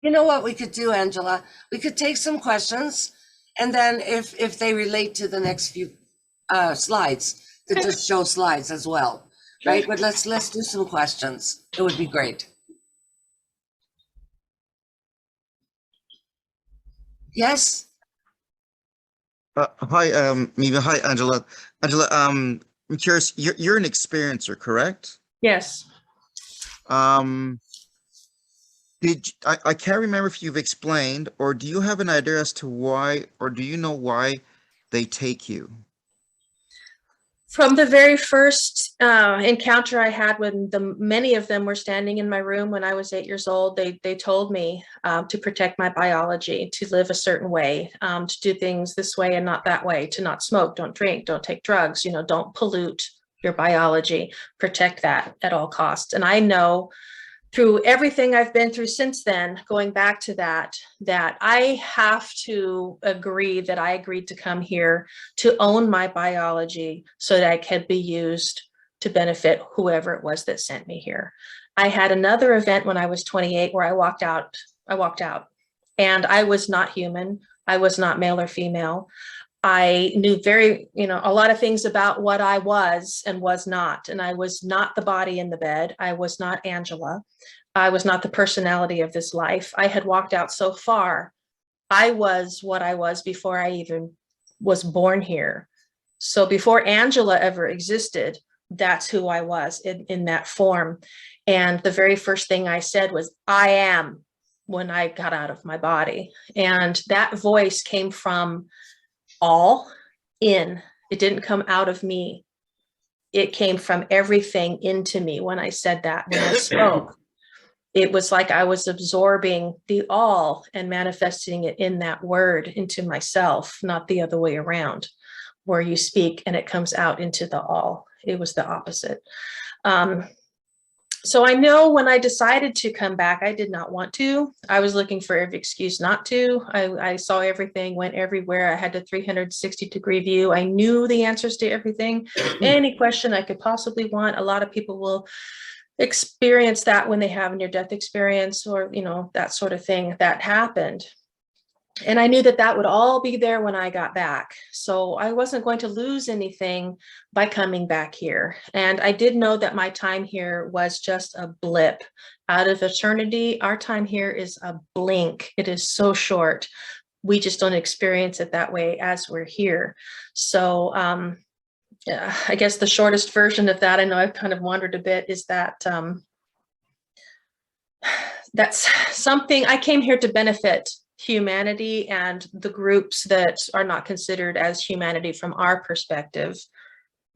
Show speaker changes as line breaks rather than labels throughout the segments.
You know what we could do, Angela? We could take some questions, and then if they relate to the next few slides, to
Okay.
just show slides as well,
Sure.
right? But let's do some questions. It would be great. Yes.
Hi, Miva. Hi, Angela. Angela, I'm curious. You're an experiencer, correct?
Yes.
Um, I can't remember if you've explained, or do you have an idea as to why, or do you know why they take you?
From the very first encounter I had when many of them were standing in my room when I was 8 years old, they told me to protect my biology, to live a certain way, to do things this way and not that way, to not smoke, don't drink, don't take drugs, you know, don't pollute your biology, protect that at all costs. And I know through everything I've been through since then, going back to that I have to agree that I agreed to come here to own my biology so that I could be used to benefit whoever it was that sent me here. I had another event when I was 28 where I walked out and I was not human. I was not male or female. I knew a lot of things about what I was and was not. And I was not the body in the bed. I was not Angela. I was not the personality of this life. I had walked out so far. I was what I was before I even was born here. So before Angela ever existed, that's who I was in that form. And the very first thing I said was, I am, when I got out of my body. And that voice came from all in. It didn't come out of me. It came from everything into me when I said that, when I spoke. It was like I was absorbing the all and manifesting it in that word into myself, not the other way around, where you speak and it comes out into the all. It was the opposite. So I know when I decided to come back, I did not want to. I was looking for every excuse not to. I saw everything, went everywhere. I had a 360-degree view. I knew the answers to everything. Any question I could possibly want. A lot of people will experience that when they have a near-death experience or, you know, that sort of thing that happened. And I knew that that would all be there when I got back. So I wasn't going to lose anything by coming back here. And I did know that my time here was just a blip out of eternity. Our time here is a blink. It is so short. We just don't experience it that way as we're here. So yeah, I guess the shortest version of that, I know I've kind of wandered a bit, is that that's something I came here to benefit humanity and the groups that are not considered as humanity from our perspective.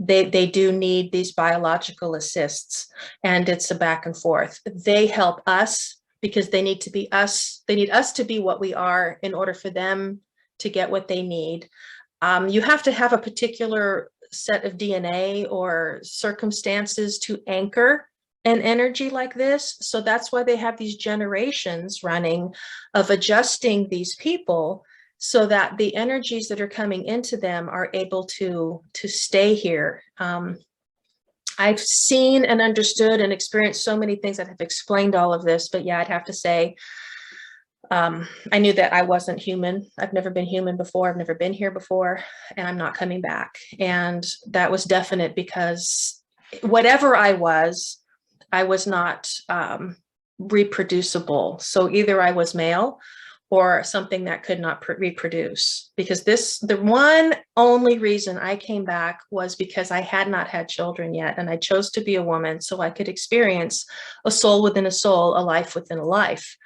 They do need these biological assists, and it's a back and forth. They help us because they need to be us. They need us to be what we are in order for them to get what they need. You have to have a particular set of DNA or circumstances to anchor an energy like this. So that's why they have these generations running of adjusting these people so that the energies that are coming into them are able to stay here. I've seen and understood and experienced so many things that have explained all of this, but yeah, I'd have to say, I knew that I wasn't human. I've never been human before. I've never been here before, and I'm not coming back. And that was definite because whatever I was not reproducible. So either I was male or something that could not reproduce, because the one only reason I came back was because I had not had children yet. And I chose to be a woman so I could experience a soul within a soul, a life within a life.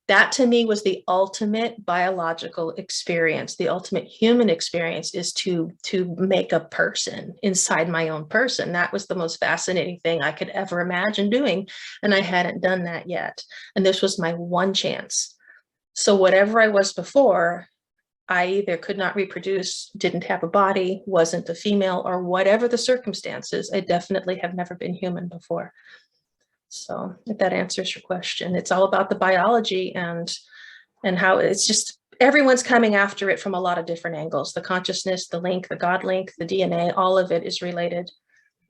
That to me was the ultimate biological experience. The ultimate human experience is to make a person inside my own person. That was the most fascinating thing I could ever imagine doing. And I hadn't done that yet. And this was my one chance. So whatever I was before, I either could not reproduce, didn't have a body, wasn't a female, or whatever the circumstances, I definitely have never been human before. So if that answers your question, it's all about the biology and how it's just, everyone's coming after it from a lot of different angles. The consciousness, the link, the God link, the DNA, all of it is related.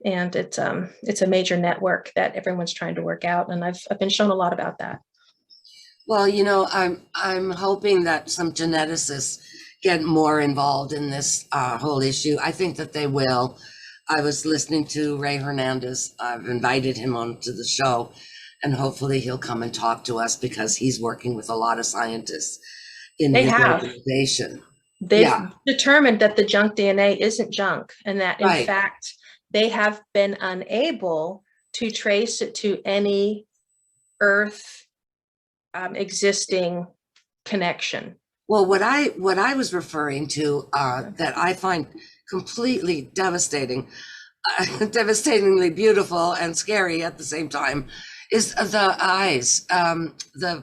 And it's a major network that everyone's trying to work out. And I've been shown a lot about that.
Well, I'm hoping that some geneticists get more involved in this whole issue. I think that they will. I was listening to Ray Hernandez. I've invited him onto the show, and hopefully he'll come and talk to us because he's working with a lot of scientists in
They
his
have.
organization.
They've
Yeah.
determined that the junk DNA isn't junk, and that in
Right.
fact, they have been unable to trace it to any Earth existing connection.
Well, what I was referring to that I find completely devastating, devastatingly beautiful and scary at the same time, is the eyes, the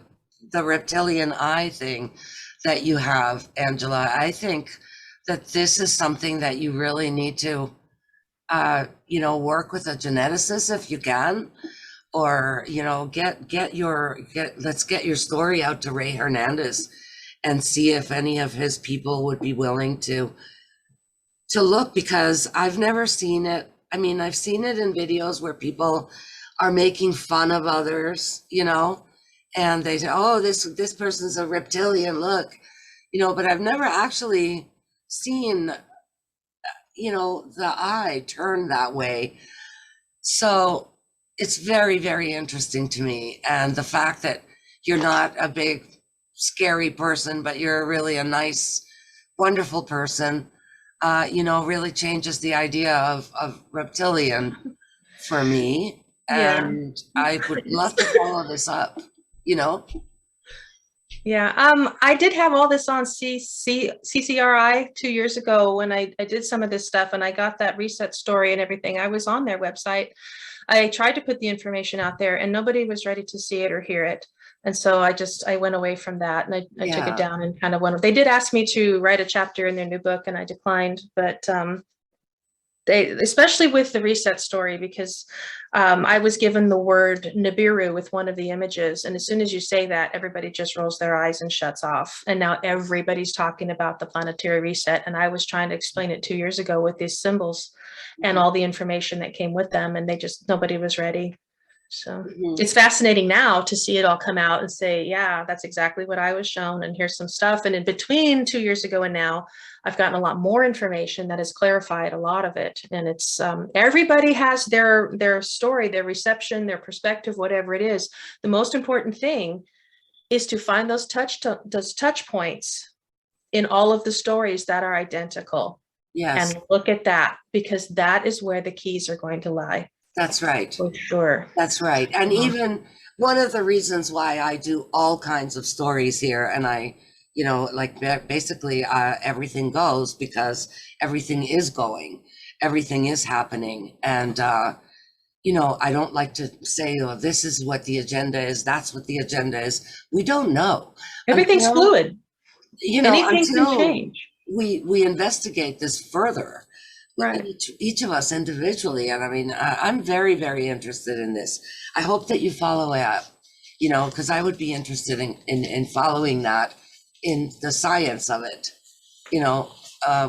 reptilian eye thing that you have, Angela. I think that this is something that you really need to, work with a geneticist if you can, or let's get your story out to Ray Hernandez and see if any of his people would be willing to look, because I've never seen it. I mean, I've seen it in videos where people are making fun of others, and they say, oh, this person's a reptilian, look, but I've never actually seen, the eye turn that way. So it's very, very interesting to me. And the fact that you're not a big, scary person, but you're really a nice, wonderful person, really changes the idea of reptilian for me.
Yeah.
And I would love to follow this up,
Yeah, I did have all this on CCRI 2 years ago when I did some of this stuff, and I got that reset story and everything. I was on their website. I tried to put the information out there, and nobody was ready to see it or hear it. And so I went away from that, and I took
Yeah.
it down and kind of went. They did ask me to write a chapter in their new book, and I declined. But they, especially with the reset story, because I was given the word Nibiru with one of the images, and as soon as you say that, everybody just rolls their eyes and shuts off. And now everybody's talking about the planetary reset, and I was trying to explain it 2 years ago with these symbols and all the information that came with them, and nobody was ready. So it's fascinating now to see it all come out and say, yeah, that's exactly what I was shown, and here's some stuff. And in between 2 years ago and now, I've gotten a lot more information that has clarified a lot of it. And it's everybody has their story, their reception, their perspective, whatever it is. The most important thing is to find those touch points in all of the stories that are identical.
Yes.
And look at that, because that is where the keys are going to lie.
That's right.
For sure.
That's right. And even one of the reasons why I do all kinds of stories here, and I, basically everything goes, because everything is going, everything is happening. And, I don't like to say, oh, this is what the agenda is, that's what the agenda is. We don't know.
Everything's fluid. Anything can
until
change.
we investigate this further.
Right.
Each of us individually. And I mean, I'm very, very interested in this. I hope that you follow it up, because I would be interested in following that, in the science of it,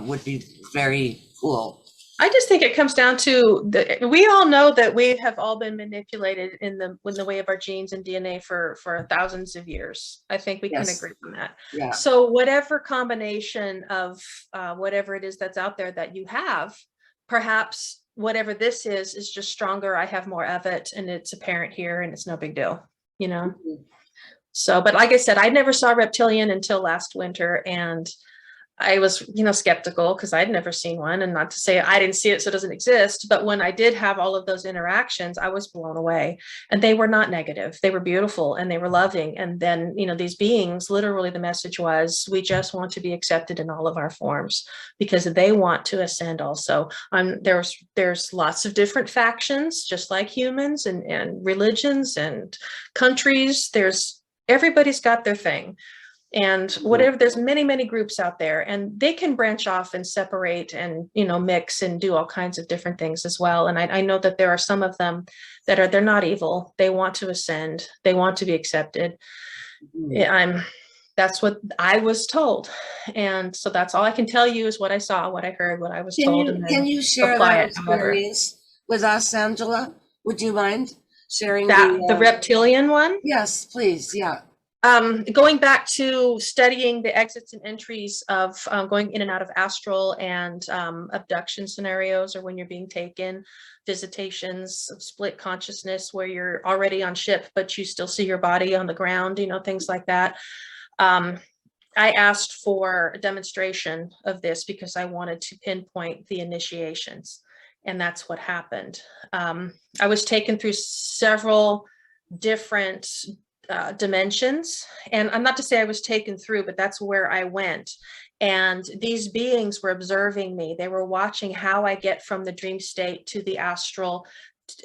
would be very cool.
I just think it comes down to we all know that we have all been manipulated in the way of our genes and DNA for thousands of years. I think we can agree on that.
Yeah.
So whatever combination of whatever it is that's out there that you have, perhaps whatever this is just stronger. I have more of it, and it's apparent here, and it's no big deal, So, but like I said, I never saw reptilian until last winter, and I was, skeptical because I'd never seen one, and not to say I didn't see it, so it doesn't exist. But when I did have all of those interactions, I was blown away, and they were not negative. They were beautiful, and they were loving. And then, these beings, literally the message was, we just want to be accepted in all of our forms, because they want to ascend also. There's lots of different factions, just like humans, and religions and countries. Everybody's got their thing. And whatever, there's many, many groups out there, and they can branch off and separate and, mix and do all kinds of different things as well. And I know that there are some of them they're not evil. They want to ascend. They want to be accepted. That's what I was told. And so that's all I can tell you is what I saw, what I heard, what I was told.
Can you share that experience with us, Angela? Would you mind sharing
the reptilian one?
Yes, please. Yeah.
Going back to studying the exits and entries of going in and out of astral and abduction scenarios, or when you're being taken, visitations, split consciousness where you're already on ship, but you still see your body on the ground, you know, things like that. I asked for a demonstration of this because I wanted to pinpoint the initiations, and that's what happened. I was taken through several different dimensions, and I'm not to say I was taken through, but that's where I went. And these beings were observing me. They were watching how I get from the dream state to the astral,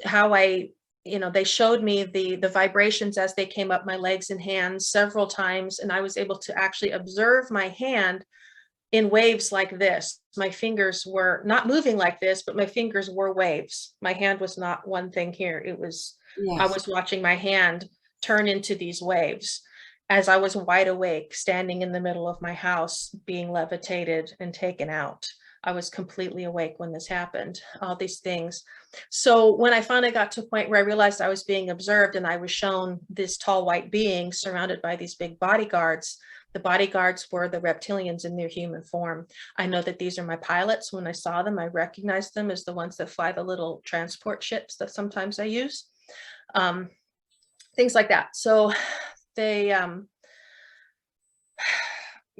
how I, you know, they showed me the vibrations as they came up my legs and hands several times, and I was able to actually observe my hand in waves like this. My fingers were not moving like this, but my fingers were waves. My hand was not one thing here. It was, I
Yes.
was watching my hand turn into these waves as I was wide awake, standing in the middle of my house, being levitated and taken out. I was completely awake when this happened, all these things. So when I finally got to a point where I realized I was being observed and I was shown this tall white being surrounded by these big bodyguards, the bodyguards were the reptilians in their human form. I know that these are my pilots. When I saw them, I recognized them as the ones that fly the little transport ships that sometimes I use. Things like that. So they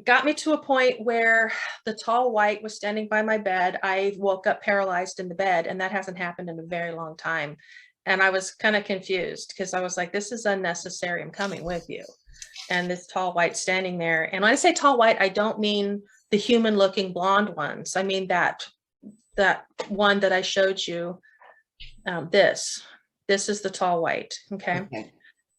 got me to a point where the tall white was standing by my bed. I woke up paralyzed in the bed, and that hasn't happened in a very long time. And I was kind of confused because I was like, this is unnecessary. I'm coming with you. And this tall white standing there. And when I say tall white, I don't mean the human looking blonde ones. I mean that one that I showed you. This is the tall white. Okay.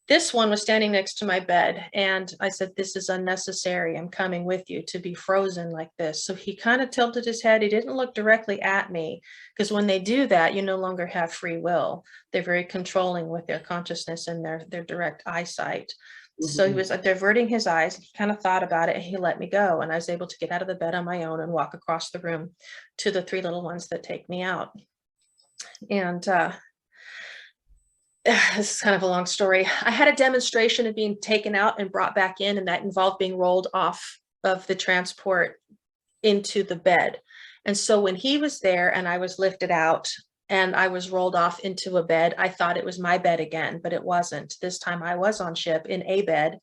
This one was standing next to my bed, and I said, this is unnecessary. I'm coming with you, to be frozen like this. So he kind of tilted his head. He didn't look directly at me, because when they do that, you no longer have free will. They're very controlling with their consciousness and their direct eyesight. So he was diverting his eyes. He kind of thought about it, and he let me go. And I was able to get out of the bed on my own and walk across the room to the three little ones that take me out. And this is kind of a long story. I had a demonstration of being taken out and brought back in, and that involved being rolled off of the transport into the bed. And so when he was there and I was lifted out and I was rolled off into a bed, I thought it was my bed again, but it wasn't. This time I was on ship in a bed,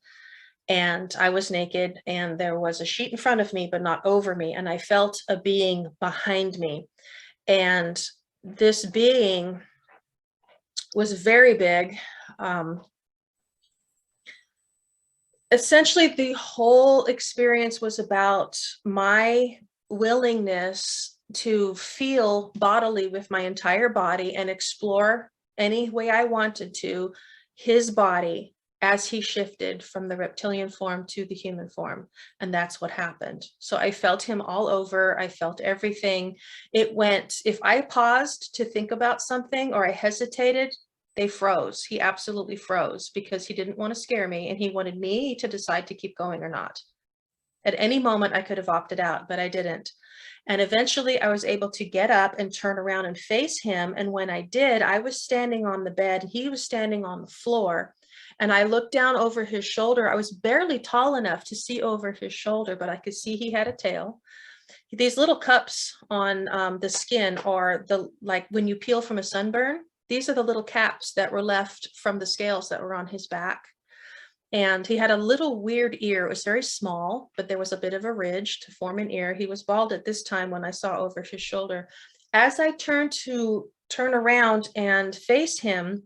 and I was naked, and there was a sheet in front of me, but not over me. And I felt a being behind me. And this being was very big. Essentially, the whole experience was about my willingness to feel bodily with my entire body and explore any way I wanted to his body as he shifted from the reptilian form to the human form. And that's what happened. So I felt him all over. I felt everything. It went, if I paused to think about something or I hesitated, they froze. He absolutely froze because he didn't want to scare me, and he wanted me to decide to keep going or not. At any moment I could have opted out, but I didn't. And eventually I was able to get up and turn around and face him. And when I did, I was standing on the bed and he was standing on the floor. And I looked down over his shoulder. I was barely tall enough to see over his shoulder, but I could see he had a tail. These little cups on the skin are like when you peel from a sunburn. These are the little caps that were left from the scales that were on his back. And he had a little weird ear. It was very small, but there was a bit of a ridge to form an ear. He was bald at this time when I saw over his shoulder. As I turned to turn around and face him,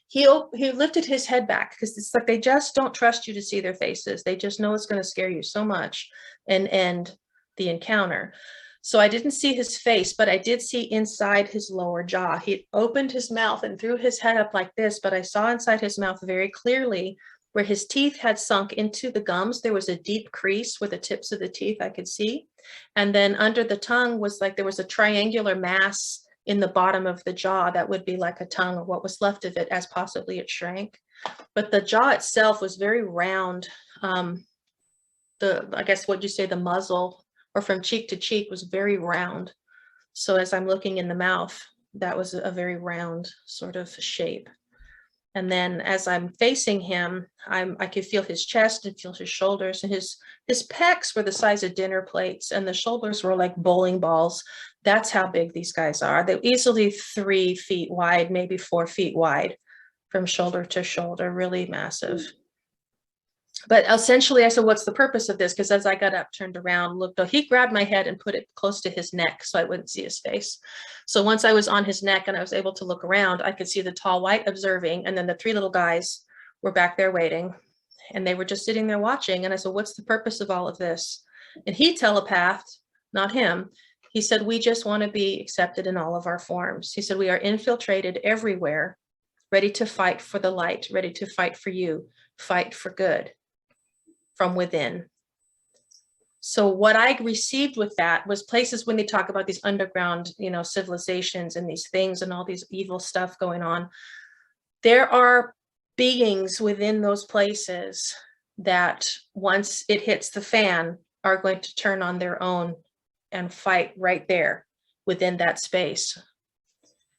he lifted his head back, because it's like they just don't trust you to see their faces. They just know it's going to scare you so much and end the encounter. So I didn't see his face, but I did see inside his lower jaw. He opened his mouth and threw his head up like this, but I saw inside his mouth very clearly where his teeth had sunk into the gums. There was a deep crease where the tips of the teeth I could see. And then under the tongue was like there was a triangular mass in the bottom of the jaw that would be like a tongue, or what was left of it, as possibly it shrank. But the jaw itself was very round. I guess what you say, the muzzle, or from cheek to cheek, was very round. So as I'm looking in the mouth, that was a very round sort of shape. And then as I'm facing him, I could feel his chest and feel his shoulders, and his pecs were the size of dinner plates, and the shoulders were like bowling balls. That's how big these guys are. They're easily 3 feet wide, maybe 4 feet wide from shoulder to shoulder, really massive. But essentially I said, what's the purpose of this? Because as I got up, turned around, looked, he grabbed my head and put it close to his neck so I wouldn't see his face. So once I was on his neck and I was able to look around, I could see the tall white observing, and then the 3 little guys were back there waiting, and they were just sitting there watching. And I said, what's the purpose of all of this? And he telepathed, not him. He said, we just want to be accepted in all of our forms. He said, we are infiltrated everywhere, ready to fight for the light, ready to fight for you, fight for good from within. So what I received with that was places when they talk about these underground, civilizations and these things and all these evil stuff going on, there are beings within those places that once it hits the fan are going to turn on their own and fight right there within that space.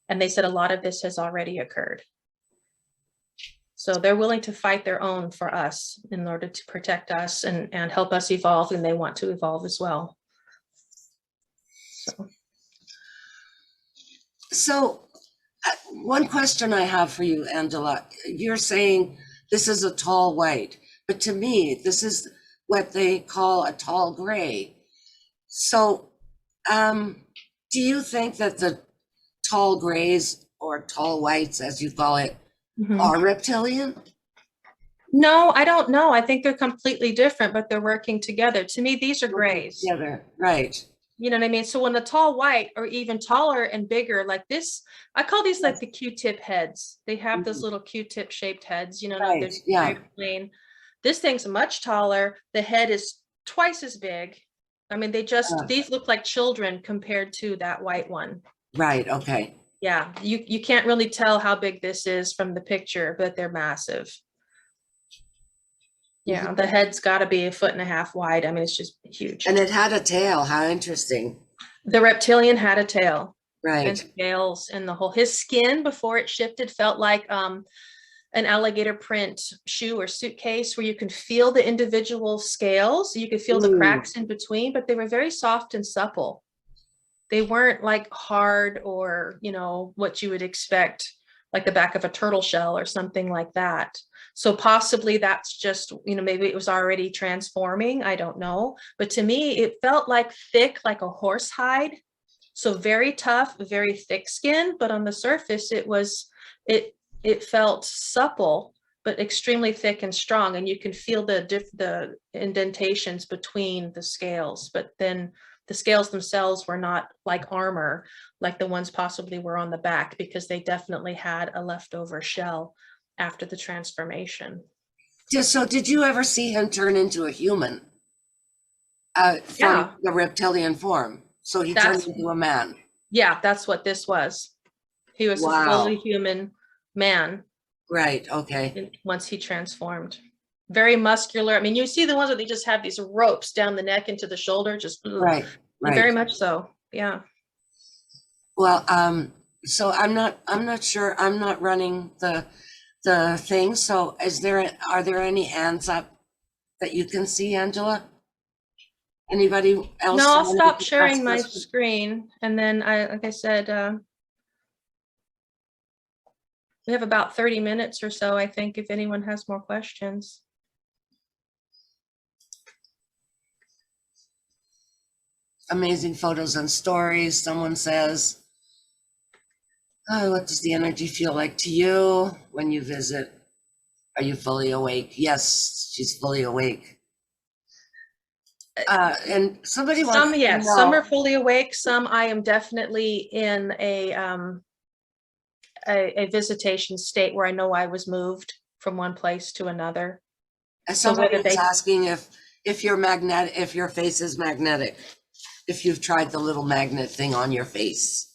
And they said a lot of this has already occurred. So they're willing to fight their own for us in order to protect us and help us evolve, and they want to evolve as well.
So one question I have for you, Angela, you're saying this is a tall white, but to me, this is what they call a tall gray. So do you think that the tall grays, or tall whites, as you call it, are reptilian?
No, I don't know. I think they're completely different, but they're working together. To me, these are grays.
Together, right.
You know what I mean? So when the tall white, or even taller and bigger like this, I call these like the Q-tip heads. They have those little Q-tip shaped heads,
Right,
they're
yeah.
very plain. This thing's much taller. The head is twice as big. I mean, these look like children compared to that white one.
Right, okay.
Yeah, you can't really tell how big this is from the picture, but they're massive. Yeah, the head's got to be 1.5 feet wide. I mean, it's just huge.
And it had a tail. How interesting.
The reptilian had a tail,
Right.
and scales, and his skin before it shifted felt like an alligator print shoe or suitcase, where you can feel the individual scales. You could feel the cracks in between, but they were very soft and supple. They weren't like hard or, what you would expect, like the back of a turtle shell or something like that. So possibly that's just, maybe it was already transforming. I don't know. But to me, it felt like thick, like a horse hide. So very tough, very thick skin. But on the surface, it felt supple, but extremely thick and strong. And you can feel the indentations between the scales. But then the scales themselves were not like armor, like the ones possibly were on the back, because they definitely had a leftover shell after the transformation.
So did you ever see him turn into a human from the reptilian form? So he turned into a man.
Yeah, that's what this was. He was a fully human man.
Right, okay.
Once he transformed. Very muscular. I mean, you see the ones that they just have these ropes down the neck into the shoulder, just
right.
Very much so. Yeah.
Well, so I'm not sure. I'm not running the thing. So are there any hands up that you can see, Angela? Anybody else?
No, I'll stop sharing my screen. And then like I said, we have about 30 minutes or so, I think, if anyone has more questions.
Amazing photos and stories. Someone says, oh, what does the energy feel like to you when you visit? Are you fully awake? Yes, she's fully awake. And somebody wants to know.
Some are fully awake. Some I am definitely in a visitation state where I know I was moved from one place to another.
And somebody was asking if you're magnetic, if your face is magnetic, if you've tried the little magnet thing on your face.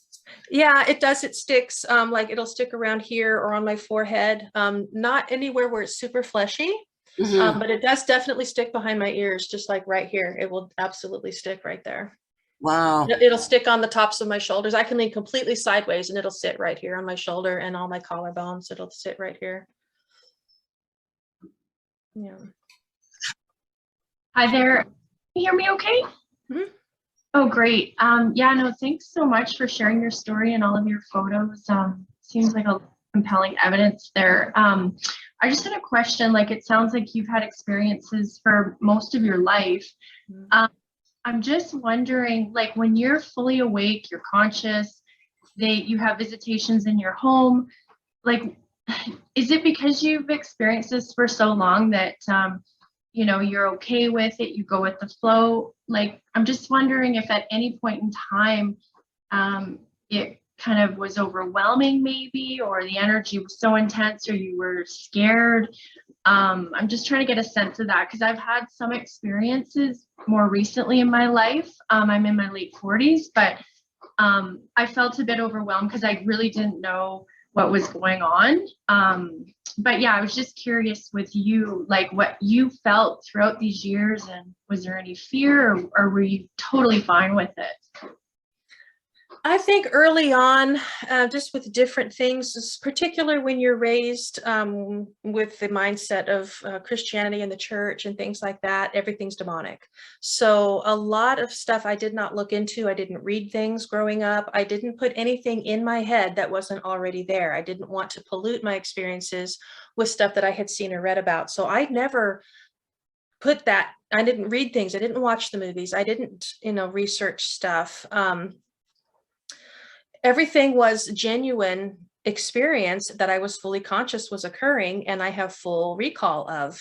Yeah, it does. It sticks. Like it'll stick around here or on my forehead. Not anywhere where it's super fleshy, but it does definitely stick behind my ears, just like right here. It will absolutely stick right there.
Wow.
It'll stick on the tops of my shoulders. I can lean completely sideways and it'll sit right here on my shoulder and all my collarbones. It'll sit right here. Yeah.
Hi there. Can you hear me okay?
Mhm.
Oh, great. Yeah, no, thanks so much for sharing your story and all of your photos. Seems like a compelling evidence there. I just had a question. Like, it sounds like you've had experiences for most of your life. I'm just wondering, like, when you're fully awake, you're conscious, you have visitations in your home, like, is it because you've experienced this for so long that you know, you're okay with it, you go with the flow? Like, I'm just wondering if at any point in time it kind of was overwhelming maybe, or the energy was so intense, or you were scared. I'm just trying to get a sense of that, because I've had some experiences more recently in my life. I'm in my late 40s, but I felt a bit overwhelmed because I really didn't know what was going on. But yeah, I was just curious with you, like what you felt throughout these years, and was there any fear, or were you totally fine with it?
I think early on, just with different things, particularly when you're raised with the mindset of Christianity and the church and things like that, everything's demonic. So a lot of stuff I did not look into. I didn't read things growing up. I didn't put anything in my head that wasn't already there. I didn't want to pollute my experiences with stuff that I had seen or read about. So I never put that, I didn't read things. I didn't watch the movies. I didn't, research stuff. Everything was genuine experience that I was fully conscious was occurring, and I have full recall of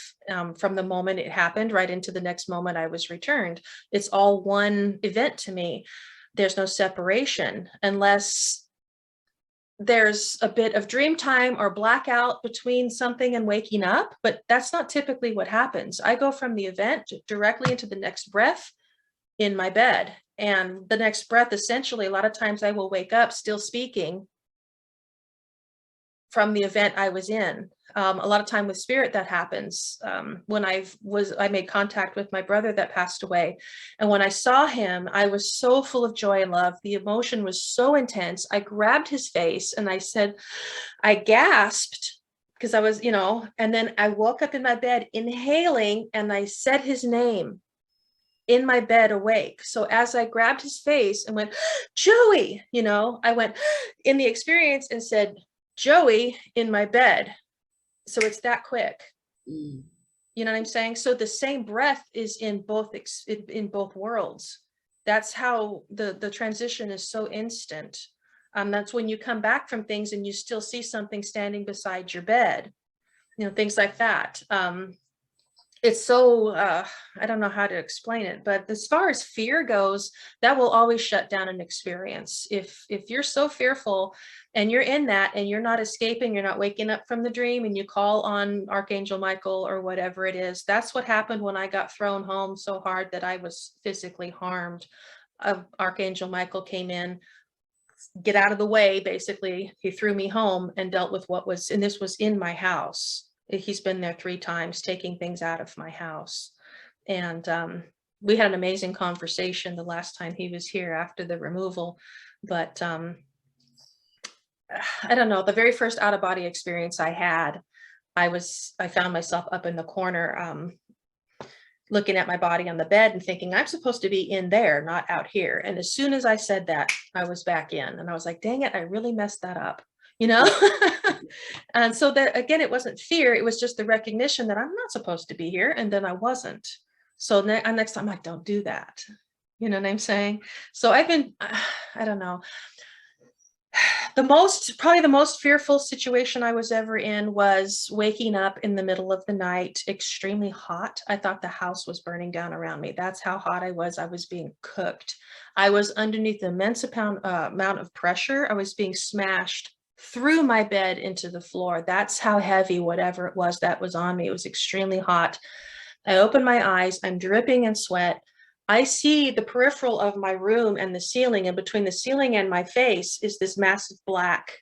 from the moment it happened right into the next moment I was returned. It's all one event to me. There's no separation unless there's a bit of dream time or blackout between something and waking up, but that's not typically what happens. I go from the event directly into the next breath in my bed. And the next breath, essentially, a lot of times I will wake up still speaking from the event I was in. A lot of time with spirit that happens. When I made contact with my brother that passed away. And when I saw him, I was so full of joy and love. The emotion was so intense. I grabbed his face and I gasped because I was, and then I woke up in my bed inhaling, and I said his name in my bed awake. So as I grabbed his face and went, Joey, I went in the experience and said, Joey, in my bed. So it's that quick. You know what I'm saying? So the same breath is in both worlds. That's how the transition is so instant. That's when you come back from things and you still see something standing beside your bed, things like that. It's so, I don't know how to explain it, but as far as fear goes, that will always shut down an experience. If you're so fearful and you're in that and you're not escaping, you're not waking up from the dream, and you call on Archangel Michael or whatever it is, that's what happened when I got thrown home so hard that I was physically harmed. Archangel Michael came in, get out of the way, basically. He threw me home and dealt with and this was in my house. He's been there 3 times taking things out of my house. And we had an amazing conversation the last time he was here after the removal. But I don't know, the very first out-of-body experience I had, I found myself up in the corner looking at my body on the bed and thinking, I'm supposed to be in there, not out here. And as soon as I said that, I was back in. And I was like, dang it, I really messed that up. And so that, again, it wasn't fear. It was just the recognition that I'm not supposed to be here. And then I wasn't. So next time I'm like, don't do that. You know what I'm saying? So I've been, I don't know. Probably the most fearful situation I was ever in was waking up in the middle of the night, extremely hot. I thought the house was burning down around me. That's how hot I was. I was being cooked. I was underneath an immense amount of pressure. I was being smashed through my bed into the floor. That's how heavy whatever it was that was on me. It was extremely hot. I opened my eyes. I'm dripping in sweat. I see the peripheral of my room and the ceiling, and between the ceiling and my face is this massive black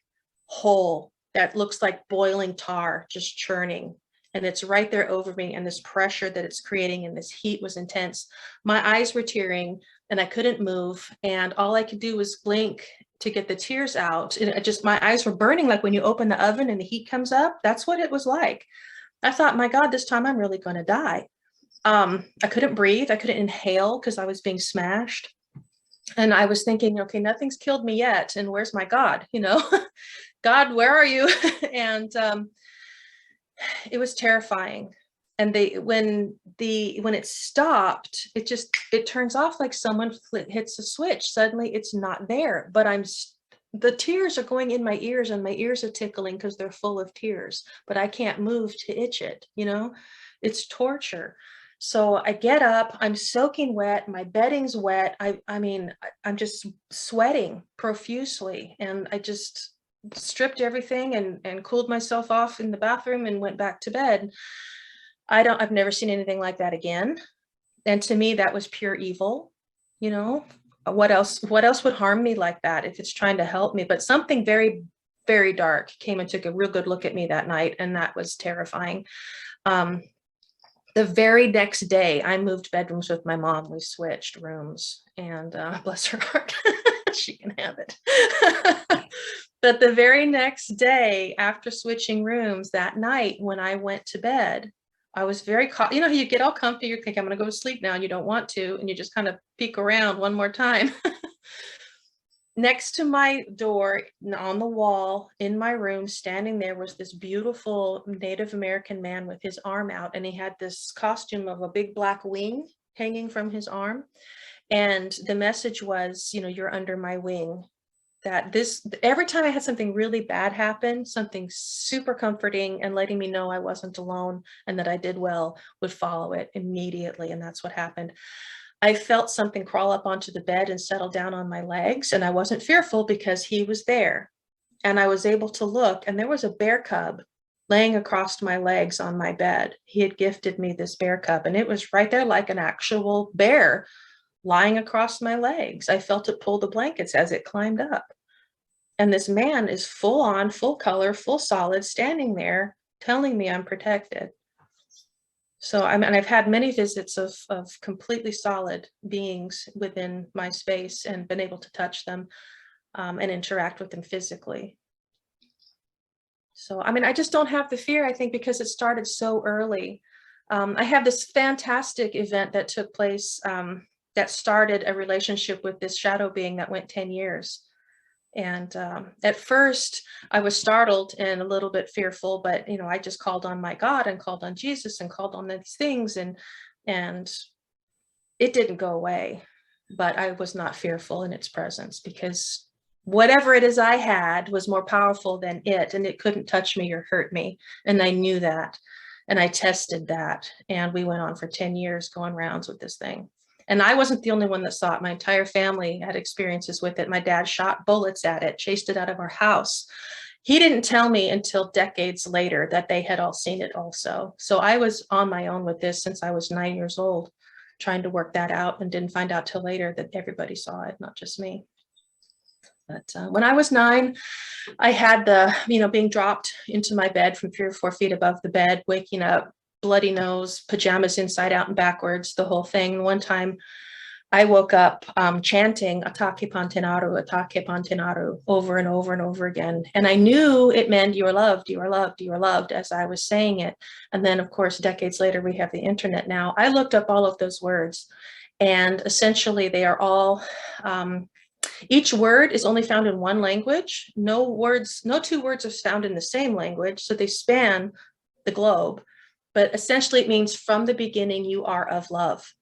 hole that looks like boiling tar just churning. And it's right there over me, and this pressure that it's creating and this heat was intense. My eyes were tearing. and I couldn't move. And all I could do was blink to get the tears out. And my eyes were burning, like when you open the oven and the heat comes up. That's what it was like. I thought, my God, this time I'm really going to die. I couldn't breathe. I couldn't inhale because I was being smashed. And I was thinking, okay, nothing's killed me yet. And where's my God? God, where are you? And it was terrifying. And when it stopped, it turns off like someone hits a switch. Suddenly it's not there, but the tears are going in my ears, and my ears are tickling because they're full of tears, but I can't move to itch it. It's torture. So I get up, I'm soaking wet, my bedding's wet. I mean, I'm just sweating profusely, and I just stripped everything and cooled myself off in the bathroom and went back to bed. I've never seen anything like that again. And to me, that was pure evil. What else would harm me like that if it's trying to help me? But something very, very dark came and took a real good look at me that night, and that was terrifying. The very next day, I moved bedrooms with my mom. We switched rooms, and bless her heart, she can have it. But the very next day, after switching rooms that night, when I went to bed, I was very how you get all comfy, you're thinking, I'm going to go to sleep now, and you don't want to, and you just kind of peek around one more time. Next to my door, on the wall in my room, standing there, was this beautiful Native American man with his arm out, and he had this costume of a big black wing hanging from his arm. And the message was, you're under my wing. Every time I had something really bad happen, something super comforting and letting me know I wasn't alone and that I did well would follow it immediately. And that's what happened. I felt something crawl up onto the bed and settle down on my legs, and I wasn't fearful because he was there. And I was able to look, and there was a bear cub laying across my legs on my bed. He had gifted me this bear cub, and it was right there like an actual bear lying across my legs. I felt it pull the blankets as it climbed up. And this man is full on, full color, full solid, standing there telling me I'm protected. So I've had many visits of completely solid beings within my space and been able to touch them and interact with them physically. So, I just don't have the fear, I think, because it started so early. I have this fantastic event that took place that started a relationship with this shadow being that went 10 years. And at first I was startled and a little bit fearful, but, I just called on my God and called on Jesus and called on these things, and it didn't go away. But I was not fearful in its presence, because whatever it is I had was more powerful than it, and it couldn't touch me or hurt me. And I knew that, and I tested that, and we went on for 10 years going rounds with this thing. And I wasn't the only one that saw it. My entire family had experiences with it. My dad shot bullets at it, chased it out of our house. He didn't tell me until decades later that they had all seen it also. So I was on my own with this since I was 9 years old, trying to work that out, and didn't find out till later that everybody saw it, not just me. But when I was 9, I had being dropped into my bed from 3 or 4 feet above the bed, waking up, bloody nose, pajamas inside out and backwards, the whole thing. One time I woke up chanting Atake Pantenaru over and over and over again. And I knew it meant you are loved, you are loved, you are loved as I was saying it. And then, of course, decades later, we have the internet now. I looked up all of those words, and essentially they are all, each word is only found in one language. No 2 words are found in the same language. So they span the globe. But essentially it means from the beginning, you are of love.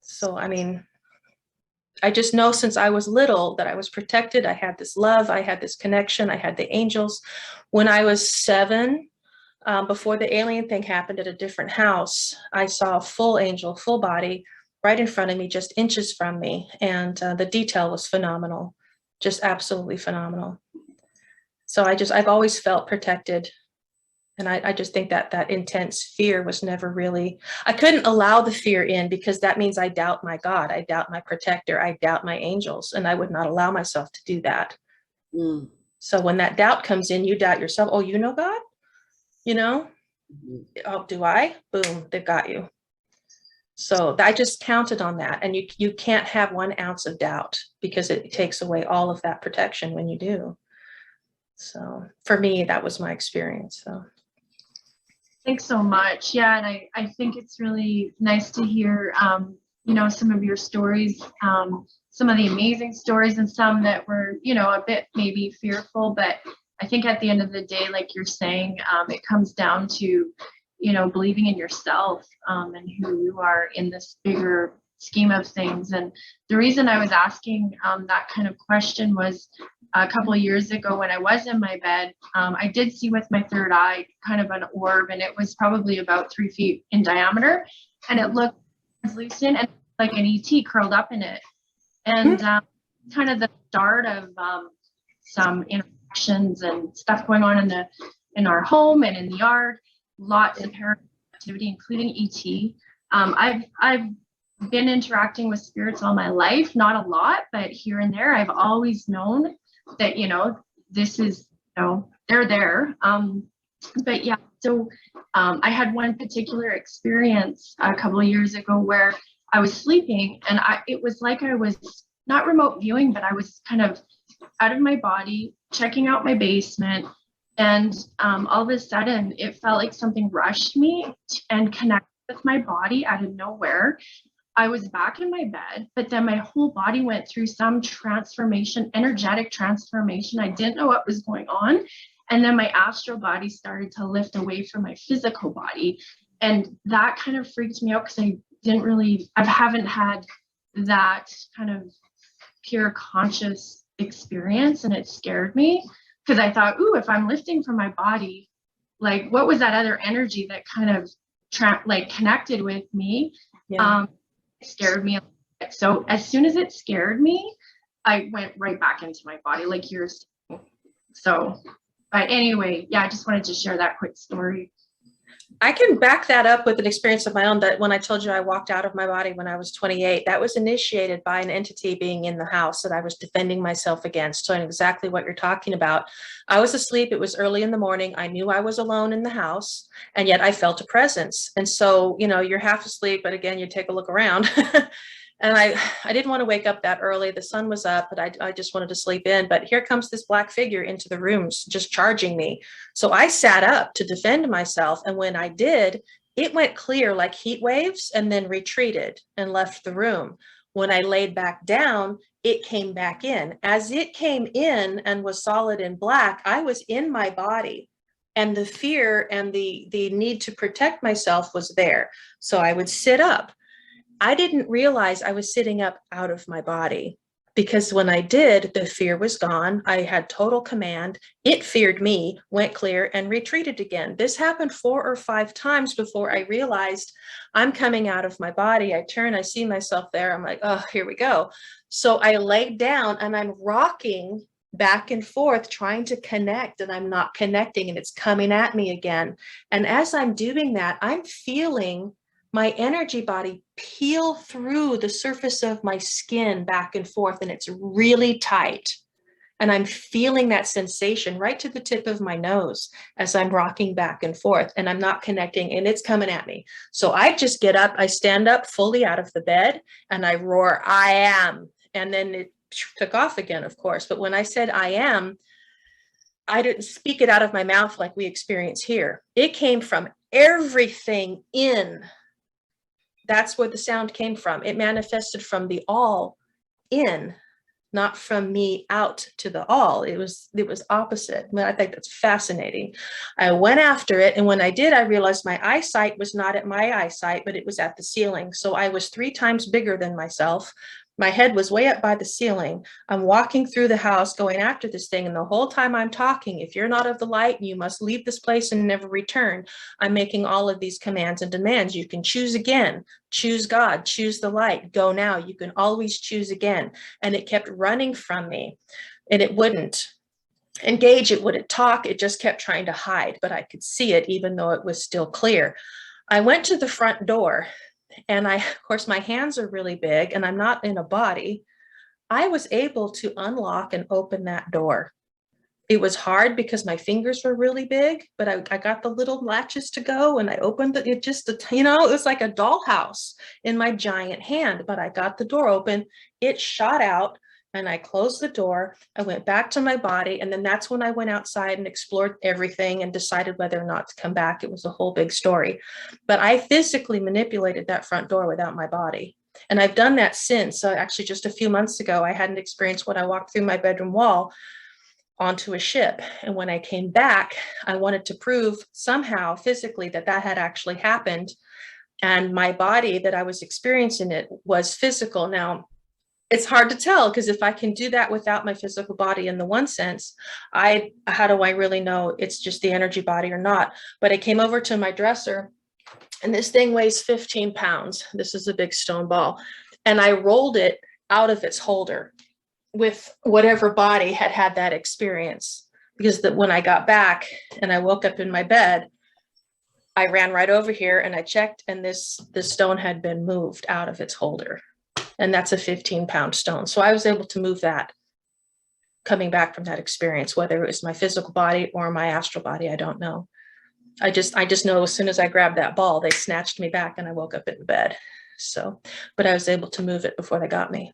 So, I just know since I was little that I was protected. I had this love, I had this connection, I had the angels. When I was 7, before the alien thing happened at a different house, I saw a full angel, full body, right in front of me, just inches from me. And the detail was phenomenal, just absolutely phenomenal. So I've always felt protected. And I just think that intense fear was never really, I couldn't allow the fear in, because that means I doubt my God, I doubt my protector, I doubt my angels, and I would not allow myself to do that. Mm. So when that doubt comes in, you doubt yourself. Oh, you know God? Oh, do I? Boom, they've got you. So I just counted on that. And you can't have 1 ounce of doubt, because it takes away all of that protection when you do. So for me, that was my experience. So
Thanks so much. Yeah, and I think it's really nice to hear, you know, some of your stories, some of the amazing stories, and some that were, you know, a bit maybe fearful. But I think at the end of the day, like you're saying, it comes down to, you know, believing in yourself, and who you are in this bigger scheme of things. And the reason I was asking that kind of question was, a couple of years ago when I was in my bed, I did see with my third eye kind of an orb, and it was probably about 3 feet in diameter, and it looked translucent and like an ET curled up in it. And kind of the start of some interactions and stuff going on in our home and in the yard, lots of paranormal activity, including ET. I've been interacting with spirits all my life, not a lot, but here and there. I've always known that, you know, this is, you know, they're there. But yeah, so I had one particular experience a couple of years ago where I was sleeping, and it was like I was not remote viewing, but I was kind of out of my body, checking out my basement. And all of a sudden it felt like something rushed me and connected with my body out of nowhere. I was back in my bed, but then my whole body went through some transformation, energetic transformation. I didn't know what was going on. And then my astral body started to lift away from my physical body. And that kind of freaked me out, because I haven't had that kind of pure conscious experience. And it scared me, because I thought, ooh, if I'm lifting from my body, like, what was that other energy that kind of connected with me?
yeah.
Scared me. So as soon as it scared me, I went right back into my body, like you're saying. So, but anyway, yeah, I just wanted to share that quick story.
I can back that up with an experience of my own, that when I told you I walked out of my body when I was 28, that was initiated by an entity being in the house that I was defending myself against. So I know exactly what you're talking about. I was asleep. It was early in the morning. I knew I was alone in the house, and yet I felt a presence. And so, you know, you're half asleep, but again, you take a look around. And I didn't want to wake up that early. The sun was up, but I just wanted to sleep in. But here comes this black figure into the rooms, just charging me. So I sat up to defend myself. And when I did, it went clear like heat waves, and then retreated and left the room. When I laid back down, it came back in. As it came in and was solid and black, I was in my body. And the fear and the need to protect myself was there. So I would sit up. I didn't realize I was sitting up out of my body, because when I did, the fear was gone. I had total command. It feared me, went clear, and retreated again. This happened 4 or 5 times before I realized I'm coming out of my body. I turn, I see myself there. I'm like, oh, here we go. So I laid down, and I'm rocking back and forth, trying to connect, and I'm not connecting, and it's coming at me again. And as I'm doing that, I'm feeling my energy body peel through the surface of my skin back and forth, and it's really tight. And I'm feeling that sensation right to the tip of my nose as I'm rocking back and forth, and I'm not connecting, and it's coming at me. So I just get up, I stand up fully out of the bed, and I roar, I am. And then it took off again, of course. But when I said I am, I didn't speak it out of my mouth like we experience here. It came from everything in. That's where the sound came from. It manifested from the all in, not from me out to the all. It was opposite. I think that's fascinating. I went after it, and when I did, I realized my eyesight was not at my eyesight, but it was at the ceiling. So I was 3 times bigger than myself. My head was way up by the ceiling. I'm walking through the house going after this thing. And the whole time I'm talking, if you're not of the light, you must leave this place and never return. I'm making all of these commands and demands. You can choose again, choose God, choose the light, go now. You can always choose again. And it kept running from me, and it wouldn't engage. It wouldn't talk. It just kept trying to hide, but I could see it even though it was still clear. I went to the front door. And of course, my hands are really big, and I'm not in a body. I was able to unlock and open that door. It was hard because my fingers were really big, but I got the little latches to go, and I opened it. It just, you know, it was like a dollhouse in my giant hand, but I got the door open. It shot out, and I closed the door. I went back to my body. And then that's when I went outside and explored everything and decided whether or not to come back. It was a whole big story, but I physically manipulated that front door without my body. And I've done that since. So actually just a few months ago, I had an experience when I walked through my bedroom wall onto a ship. And when I came back, I wanted to prove somehow physically that that had actually happened. And my body that I was experiencing it was physical. Now, it's hard to tell, because if I can do that without my physical body in the one sense, how do I really know it's just the energy body or not? But I came over to my dresser, and this thing weighs 15 pounds. This is a big stone ball. And I rolled it out of its holder with whatever body had had that experience. Because when I got back and I woke up in my bed, I ran right over here and I checked, and this stone had been moved out of its holder. And that's a 15-pound stone. So I was able to move that coming back from that experience, whether it was my physical body or my astral body, I don't know. I just know as soon as I grabbed that ball, they snatched me back and I woke up in the bed. So, but I was able to move it before they got me.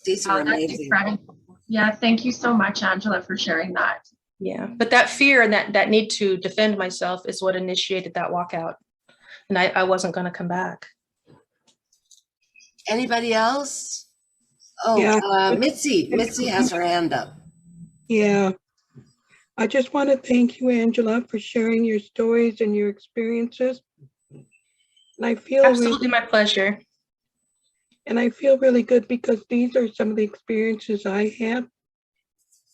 These
Wow,
are
that's
amazing.
incredible. Yeah, thank you so much, Angela, for sharing that.
Yeah, but that fear and that need to defend myself is what initiated that walkout. And I wasn't going to come back.
Anybody else? Oh,
Yeah.
Mitzi has her hand up.
Yeah. I just want to thank you, Angela, for sharing your stories and your experiences. And I feel
Absolutely my pleasure.
And I feel really good because these are some of the experiences I had.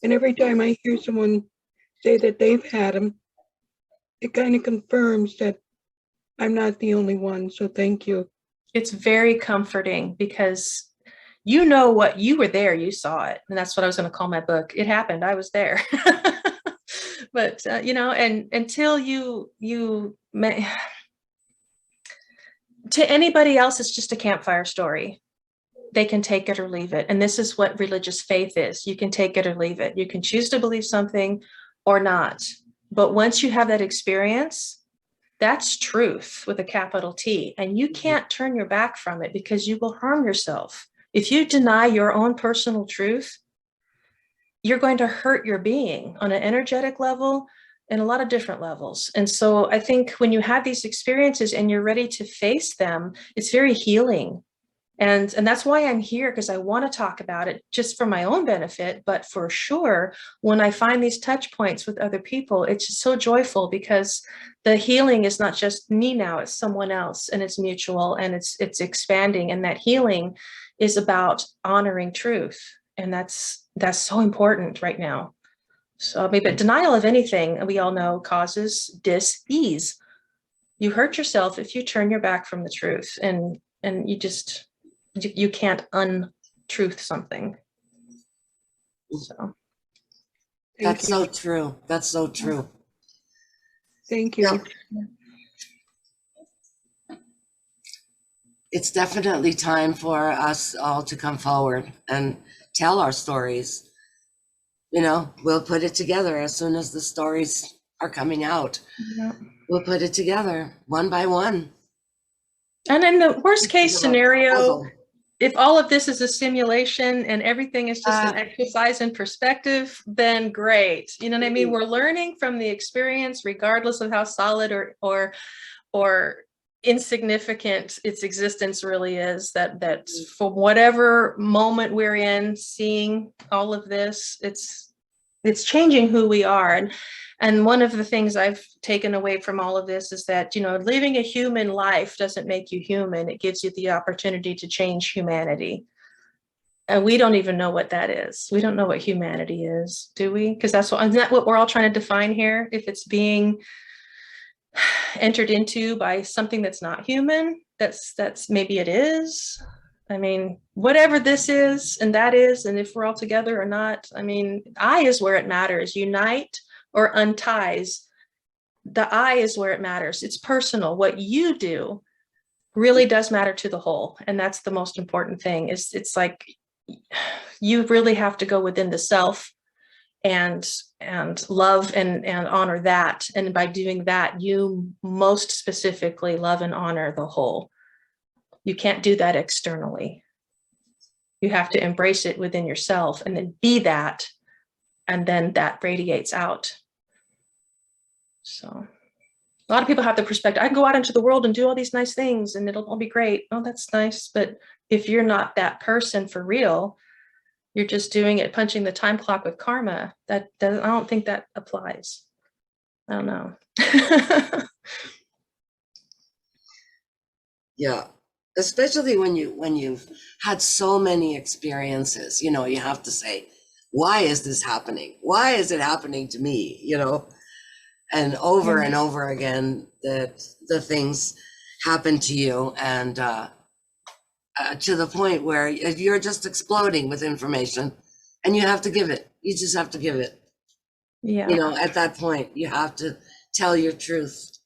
And every time I hear someone say that they've had them, it kind of confirms that I'm not the only one. So thank you.
It's very comforting because you know what, you were there, you saw it. And that's what I was going to call my book. It happened. I was there. But, you know, and until you may, to anybody else, it's just a campfire story. They can take it or leave it. And this is what religious faith is. You can take it or leave it. You can choose to believe something or not. But once you have that experience, that's truth with a capital T. And you can't turn your back from it because you will harm yourself. If you deny your own personal truth, you're going to hurt your being on an energetic level and a lot of different levels. And so I think when you have these experiences and you're ready to face them, it's very healing. And that's why I'm here, because I want to talk about it just for my own benefit. But for sure, when I find these touch points with other people, it's just so joyful because the healing is not just me now, it's someone else, and it's mutual and it's expanding. And that healing is about honoring truth. And that's so important right now. So maybe denial of anything, we all know, causes dis-ease. You hurt yourself if you turn your back from the truth, and you can't untruth something. So
That's so true. That's so true.
Thank you.
It's definitely time for us all to come forward and tell our stories. You know, we'll put it together as soon as the stories are coming out.
yeah.
We'll put it together one by one.
And in the worst case scenario,
Puzzle.
if all of this is a simulation and everything is just an exercise in perspective, then great. You know what I mean? We're learning from the experience, regardless of how solid or insignificant its existence really is, that for whatever moment we're in, seeing all of this, it's changing who we are. And one of the things I've taken away from all of this is that, you know, living a human life doesn't make you human. It gives you the opportunity to change humanity. And we don't even know what that is. We don't know what humanity is, do we? Because isn't that what we're all trying to define here? If it's being entered into by something that's not human, that's maybe it is. I mean, whatever this is and that is, and if we're all together or not, I mean, I is where it matters. Unite or unties. The I is where it matters. It's personal. What you do really does matter to the whole. And that's the most important thing. It's like you really have to go within the self and love and honor that. And by doing that, you most specifically love and honor the whole. You can't do that externally. You have to embrace it within yourself and then be that, and then that radiates out. So a lot of people have the perspective, I can go out into the world and do all these nice things and it'll all be great. Oh, that's nice. But if you're not that person for real, you're just doing it, punching the time clock with karma. I don't think that applies. I don't know.
Yeah. Especially when you've had so many experiences, you know, you have to say, why is this happening? Why is it happening to me? You know, and over and over again, that the things happen to you, and to the point where you're just exploding with information, and you have to give it. You just have to give it.
Yeah.
You know, at that point, you have to tell your truth.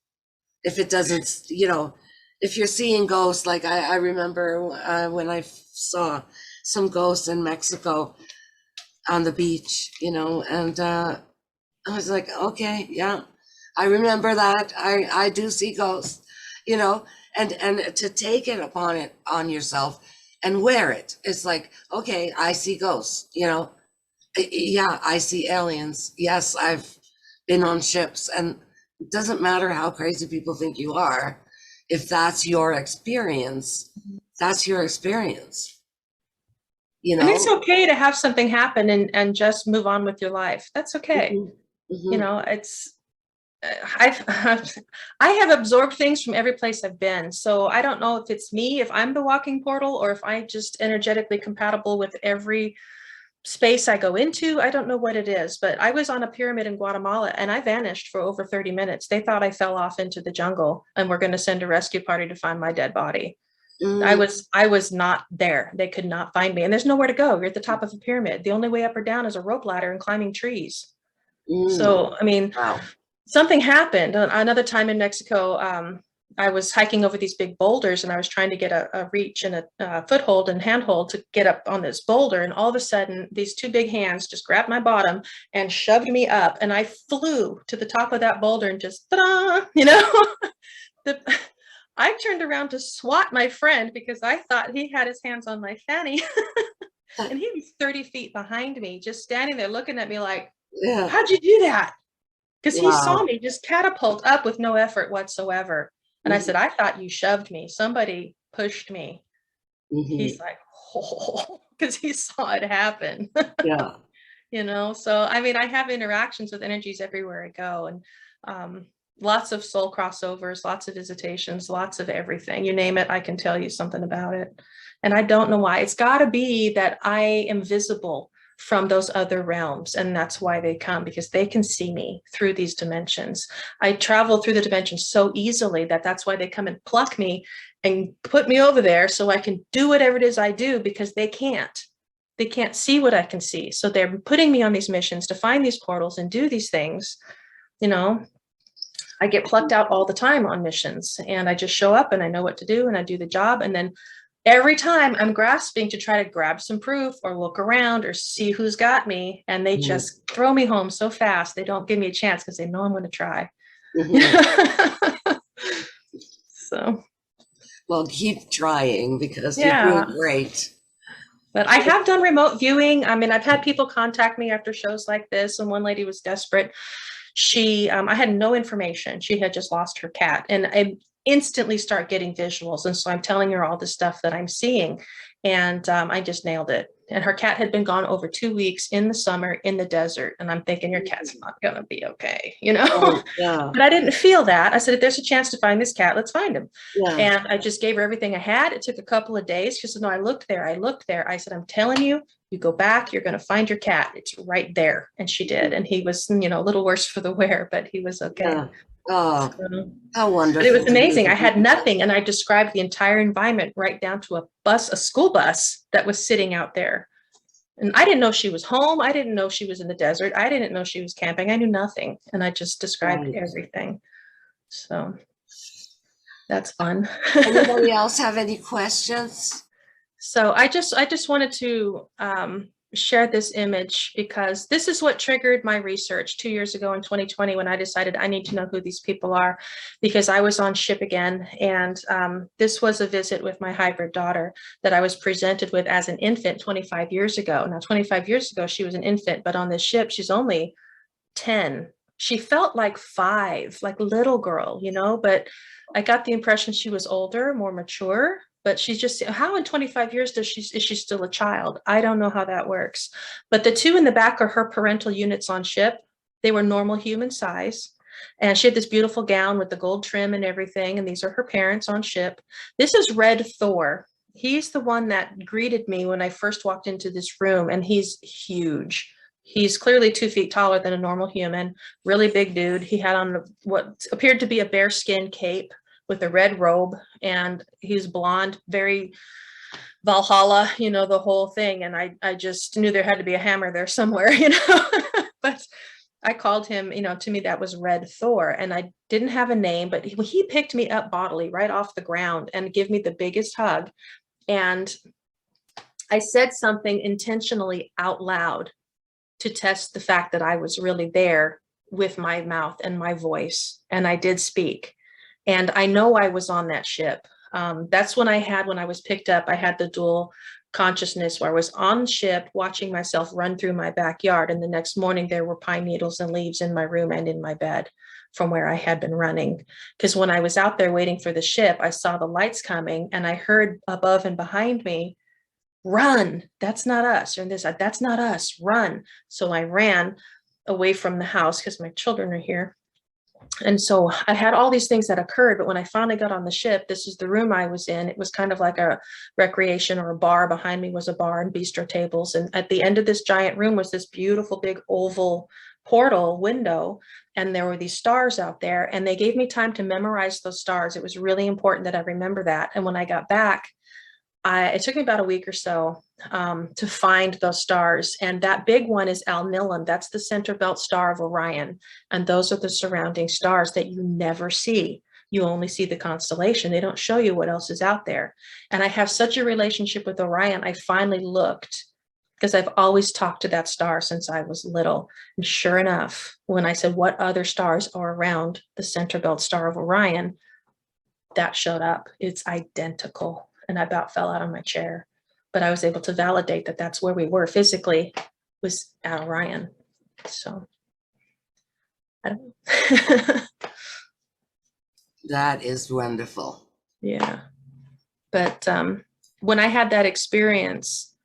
If it doesn't, you know, if you're seeing ghosts, like I remember when I saw some ghosts in Mexico on the beach, you know, and I was like, okay, yeah, I remember that. I do see ghosts, you know, and to take it on yourself and wear it. It's like, okay, I see ghosts, you know, yeah, I see aliens. Yes, I've been on ships, and it doesn't matter how crazy people think you are. If that's your experience, that's your experience. You know?
And it's okay to have something happen and just move on with your life. That's okay. You know, it's, I have absorbed things from every place I've been. So I don't know if it's me, if I'm the walking portal, or if I just energetically compatible with every space I go into. I don't know what it is, but I was on a pyramid in Guatemala and I vanished for over 30 minutes. They thought I fell off into the jungle and were going to send a rescue party to find my dead body. I was not there. They could not find me, and there's nowhere to go. You're at the top of a pyramid. The only way up or down is a rope ladder and climbing trees. So, I mean,
Wow.
Something happened. Another time in Mexico, I was hiking over these big boulders, and I was trying to get a reach and a foothold and handhold to get up on this boulder. And all of a sudden, these two big hands just grabbed my bottom and shoved me up. And I flew to the top of that boulder and just, ta-da, you know, I turned around to swat my friend because I thought he had his hands on my fanny. And he was 30 feet behind me, just standing there looking at me like,
Yeah.
how'd you do that? Because he
Wow.
saw me just catapult up with no effort whatsoever. And I said, I thought you shoved me. Somebody pushed me. He's like, oh, because he saw it happen.
Yeah.
You know, so I mean, I have interactions with energies everywhere I go, and lots of soul crossovers, lots of visitations, lots of everything. You name it, I can tell you something about it. And I don't know why. It's got to be that I am visible from those other realms, and that's why they come, because they can see me through these dimensions. I travel through the dimensions so easily that's why they come and pluck me and put me over there so I can do whatever it is I do, because they can't see what I can see. So they're putting me on these missions to find these portals and do these things. You know, I get plucked out all the time on missions, and I just show up and I know what to do and I do the job. And then every time I'm grasping to try to grab some proof or look around or see who's got me, and they just throw me home so fast. They don't give me a chance because they know I'm going to try. So,
Well, keep trying, because
Yeah.
you're doing great.
but I have done remote viewing. I mean, I've had people contact me after shows like this, and one lady was desperate. She, I had no information. She had just lost her cat, and I instantly start getting visuals. And so I'm telling her all the stuff that I'm seeing, and I just nailed it. And her cat had been gone over 2 weeks in the summer in the desert. And I'm thinking, your cat's not going to be okay, you know?
Oh, yeah.
But I didn't feel that. I said, if there's a chance to find this cat, let's find him.
Yeah.
And I just gave her everything I had. It took a couple of days. She said, no, I looked there. I said, I'm telling you, you go back, you're going to find your cat. It's right there. And she did. And he was, you know, a little worse for the wear, but he was okay.
Yeah. Oh,
So,
how wonderful.
but it was amazing. I had nothing. And I described the entire environment right down to a school bus that was sitting out there. And I didn't know she was home. I didn't know she was in the desert. I didn't know she was camping. I knew nothing. And I just described
Right.
everything. So that's fun.
Anybody else have any questions?
So I just wanted to share this image because this is what triggered my research 2 years ago in 2020 when I decided I need to know who these people are, because I was on ship again. And this was a visit with my hybrid daughter that I was presented with as an infant 25 years ago. Now, 25 years ago, she was an infant, but on this ship, she's only 10. She felt like 5, like little girl, you know, but I got the impression she was older, more mature. But she's just, how in 25 years is she still a child? I don't know how that works. But the 2 in the back are her parental units on ship. They were normal human size. And she had this beautiful gown with the gold trim and everything. And these are her parents on ship. This is Red Thor. He's the one that greeted me when I first walked into this room. And he's huge. He's clearly 2 feet taller than a normal human, really big dude. He had on what appeared to be a bearskin cape with a red robe, and he's blonde, very Valhalla, you know, the whole thing. And I just knew there had to be a hammer there somewhere, you know, but I called him, you know, to me that was Red Thor, and I didn't have a name, but he picked me up bodily right off the ground and gave me the biggest hug. And I said something intentionally out loud to test the fact that I was really there with my mouth and my voice. And I did speak. And I know I was on that ship. That's when I was picked up, I had the dual consciousness where I was on ship watching myself run through my backyard. And the next morning there were pine needles and leaves in my room and in my bed from where I had been running. Because when I was out there waiting for the ship, I saw the lights coming and I heard above and behind me, run, that's not us. And this, that's not us, run. So I ran away from the house because my children are here. And so I had all these things that occurred, but when I finally got on the ship, this is the room I was in. It was kind of like a recreation or a bar. Behind me was a bar and bistro tables. And at the end of this giant room was this beautiful big oval portal window. And there were these stars out there, and they gave me time to memorize those stars. It was really important that I remember that. And when I got back, it took me about a week or so to find those stars. And that big one is Alnilam. That's the center belt star of Orion. And those are the surrounding stars that you never see. You only see the constellation. They don't show you what else is out there. And I have such a relationship with Orion. I finally looked because I've always talked to that star since I was little. And sure enough, when I said, what other stars are around the center belt star of Orion, that showed up. It's identical. And I about fell out of my chair, but I was able to validate that that's where we were physically, was at Orion. So I don't know.
That is wonderful.
Yeah. But when I had that experience,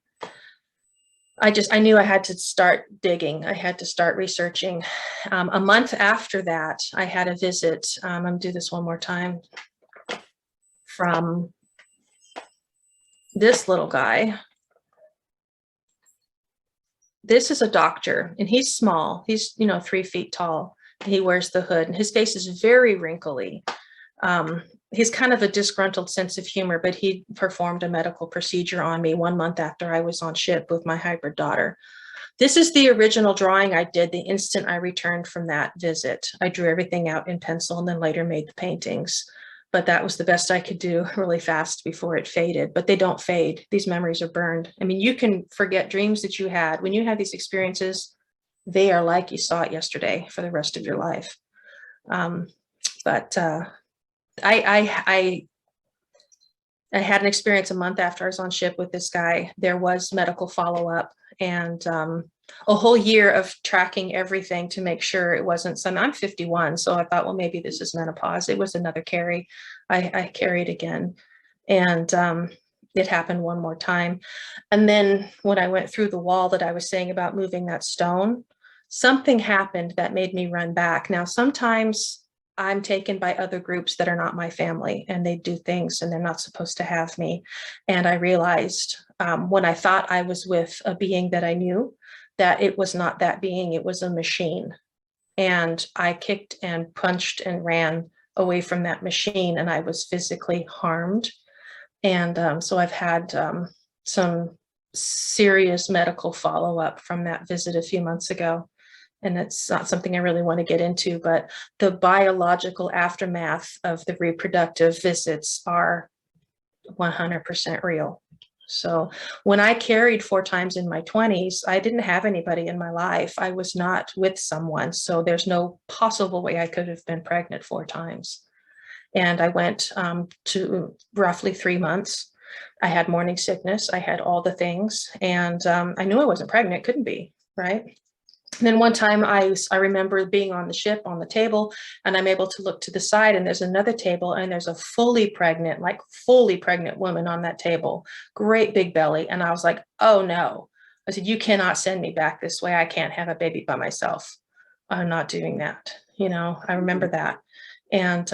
I knew I had to start digging. I had to start researching. A month after that, I had a visit. I'm gonna do this one more time, from this little guy. This is a doctor, and he's small. He's, 3 feet tall. He wears the hood, and his face is very wrinkly. He's kind of a disgruntled sense of humor, but he performed a medical procedure on me 1 month after I was on ship with my hybrid daughter. This is the original drawing I did the instant I returned from that visit. I drew everything out in pencil and then later made the paintings. But that was the best I could do really fast before it faded. But they don't fade. These memories are burned. I mean, you can forget dreams that you had. When you have these experiences, they are like you saw it yesterday for the rest of your life. I had an experience a month after I was on ship with this guy. There was medical follow-up and a whole year of tracking everything to make sure it wasn't some. I'm 51, so I thought, well, maybe this is menopause. It was another carry. I carried again, and it happened one more time. And then when I went through the wall that I was saying about moving that stone, something happened that made me run back. Now, sometimes I'm taken by other groups that are not my family, and they do things and they're not supposed to have me. And I realized when I thought I was with a being that I knew, that it was not that being, it was a machine. And I kicked and punched and ran away from that machine, and I was physically harmed. And so I've had some serious medical follow-up from that visit a few months ago. And it's not something I really want to get into, but the biological aftermath of the reproductive visits are 100% real. So when I carried 4 times in my 20s, I didn't have anybody in my life. I was not with someone. So there's no possible way I could have been pregnant 4 times. And I went to roughly 3 months. I had morning sickness. I had all the things. And I knew I wasn't pregnant. Couldn't be, right? And then one time I remember being on the ship on the table, and I'm able to look to the side, and there's another table, and there's a fully pregnant woman on that table, great big belly. And I was like, oh no. I said, you cannot send me back this way. I can't have a baby by myself. I'm not doing that. You know, I remember that. And,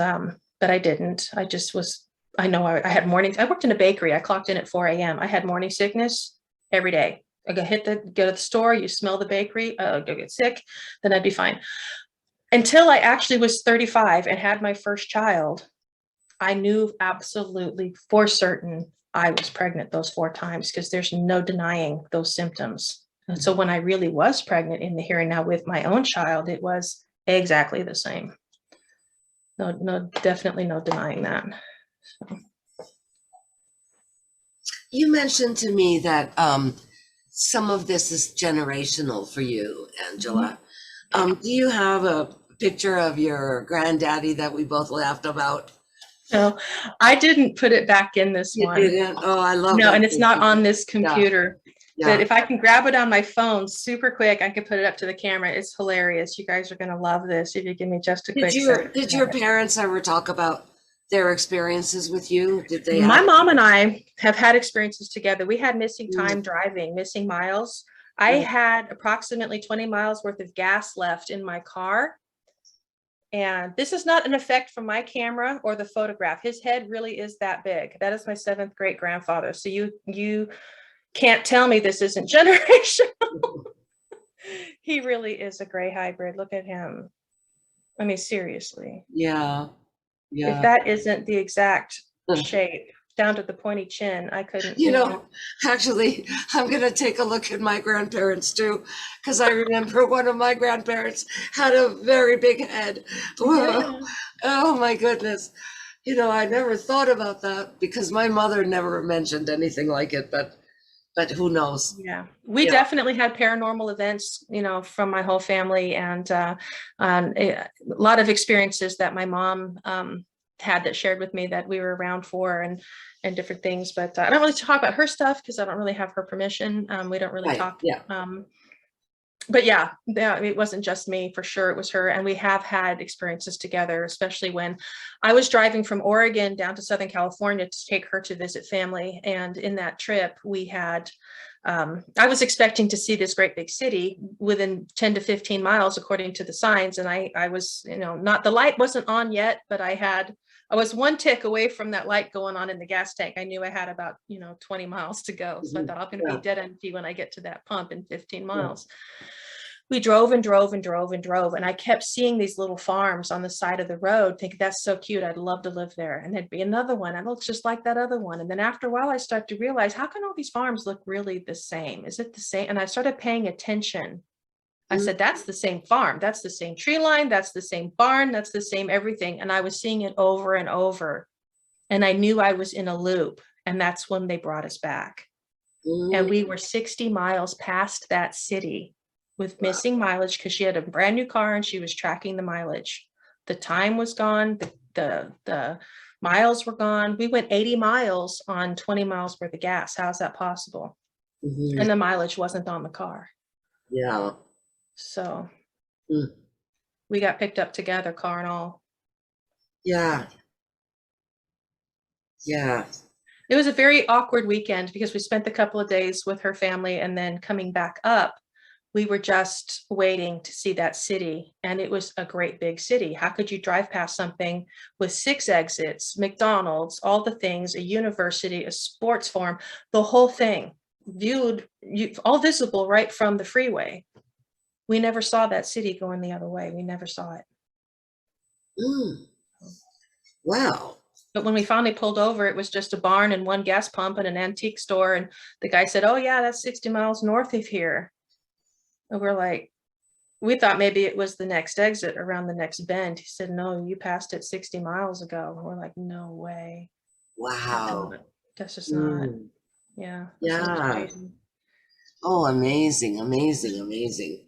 but I didn't. I just was, I know I had mornings. I worked in a bakery. I clocked in at 4 a.m. I had morning sickness every day. I go to the store, you smell the bakery, go get sick, then I'd be fine. Until I actually was 35 and had my first child, I knew absolutely for certain I was pregnant those 4 times, because there's no denying those symptoms. And so when I really was pregnant in the here and now with my own child, it was exactly the same. No, definitely no denying that. So.
You mentioned to me that some of this is generational for you, Angela. Do you have a picture of your granddaddy that we both laughed about?
No, I didn't put it back in this
You
one.
didn't? Oh, I love
No,
that
and it's not
picture.
on this computer.
Yeah.
But if I can grab it on my phone super quick, I can put it up to the camera. It's hilarious. You guys are going to love this if you give me just a quick second.
Did your parents ever talk about their experiences with you? Did they?
My mom and I have had experiences together. We had missing time driving, missing miles. I had approximately 20 miles worth of gas left in my car. And this is not an effect from my camera or the photograph. His head really is that big. That is my 7th great grandfather. So you can't tell me this isn't generational. He really is a gray hybrid. Look at him. I mean, seriously.
Yeah.
If that isn't the exact shape down to the pointy chin, I couldn't.
You know, actually, I'm going to take a look at my grandparents too, because I remember one of my grandparents had a very big head.
Yeah.
Oh my goodness. You know, I never thought about that because my mother never mentioned anything like it, but who knows?
Yeah, we definitely had paranormal events, you know, from my whole family, and a lot of experiences that my mom had that shared with me that we were around for, and different things. But I don't really talk about her stuff because I don't really have her permission. We don't really talk.
Yeah.
But yeah, it wasn't just me, for sure. It was her. And we have had experiences together, especially when I was driving from Oregon down to Southern California to take her to visit family. And in that trip, we had, I was expecting to see this great big city within 10 to 15 miles, according to the signs. And I was, you know, the light wasn't on yet, but I was 1 tick away from that light going on in the gas tank. I knew I had about, 20 miles to go. So I thought I'm going to be dead empty when I get to that pump in 15 miles. We drove and drove and drove and drove. And I kept seeing these little farms on the side of the road, thinking that's so cute. I'd love to live there. And there'd be another one. It looks just like that other one. And then after a while, I started to realize, how can all these farms look really the same? Is it the same? And I started paying attention. I said, that's the same farm. That's the same tree line. That's the same barn. That's the same everything. And I was seeing it over and over. And I knew I was in a loop. And that's when they brought us back. And we were 60 miles past that city with missing mileage, because she had a brand new car and she was tracking the mileage. The time was gone. The miles were gone. We went 80 miles on 20 miles worth of gas. How is that possible? And the mileage wasn't on the car.
Yeah.
So we got picked up together, car and all.
Yeah. Yeah.
It was a very awkward weekend because we spent a couple of days with her family, and then coming back up, we were just waiting to see that city. And it was a great big city. How could you drive past something with 6 exits, McDonald's, all the things, a university, a sports farm, the whole thing viewed, all visible right from the freeway. We never saw that city going the other way. We never saw it.
Wow.
But when we finally pulled over, it was just a barn and 1 gas pump and an antique store. And the guy said, oh yeah, that's 60 miles north of here. And we're like, we thought maybe it was the next exit around the next bend. He said, no, you passed it 60 miles ago. And we're like, no way.
Wow.
That's just not. Yeah.
Yeah.
Crazy.
Oh, amazing, amazing, amazing.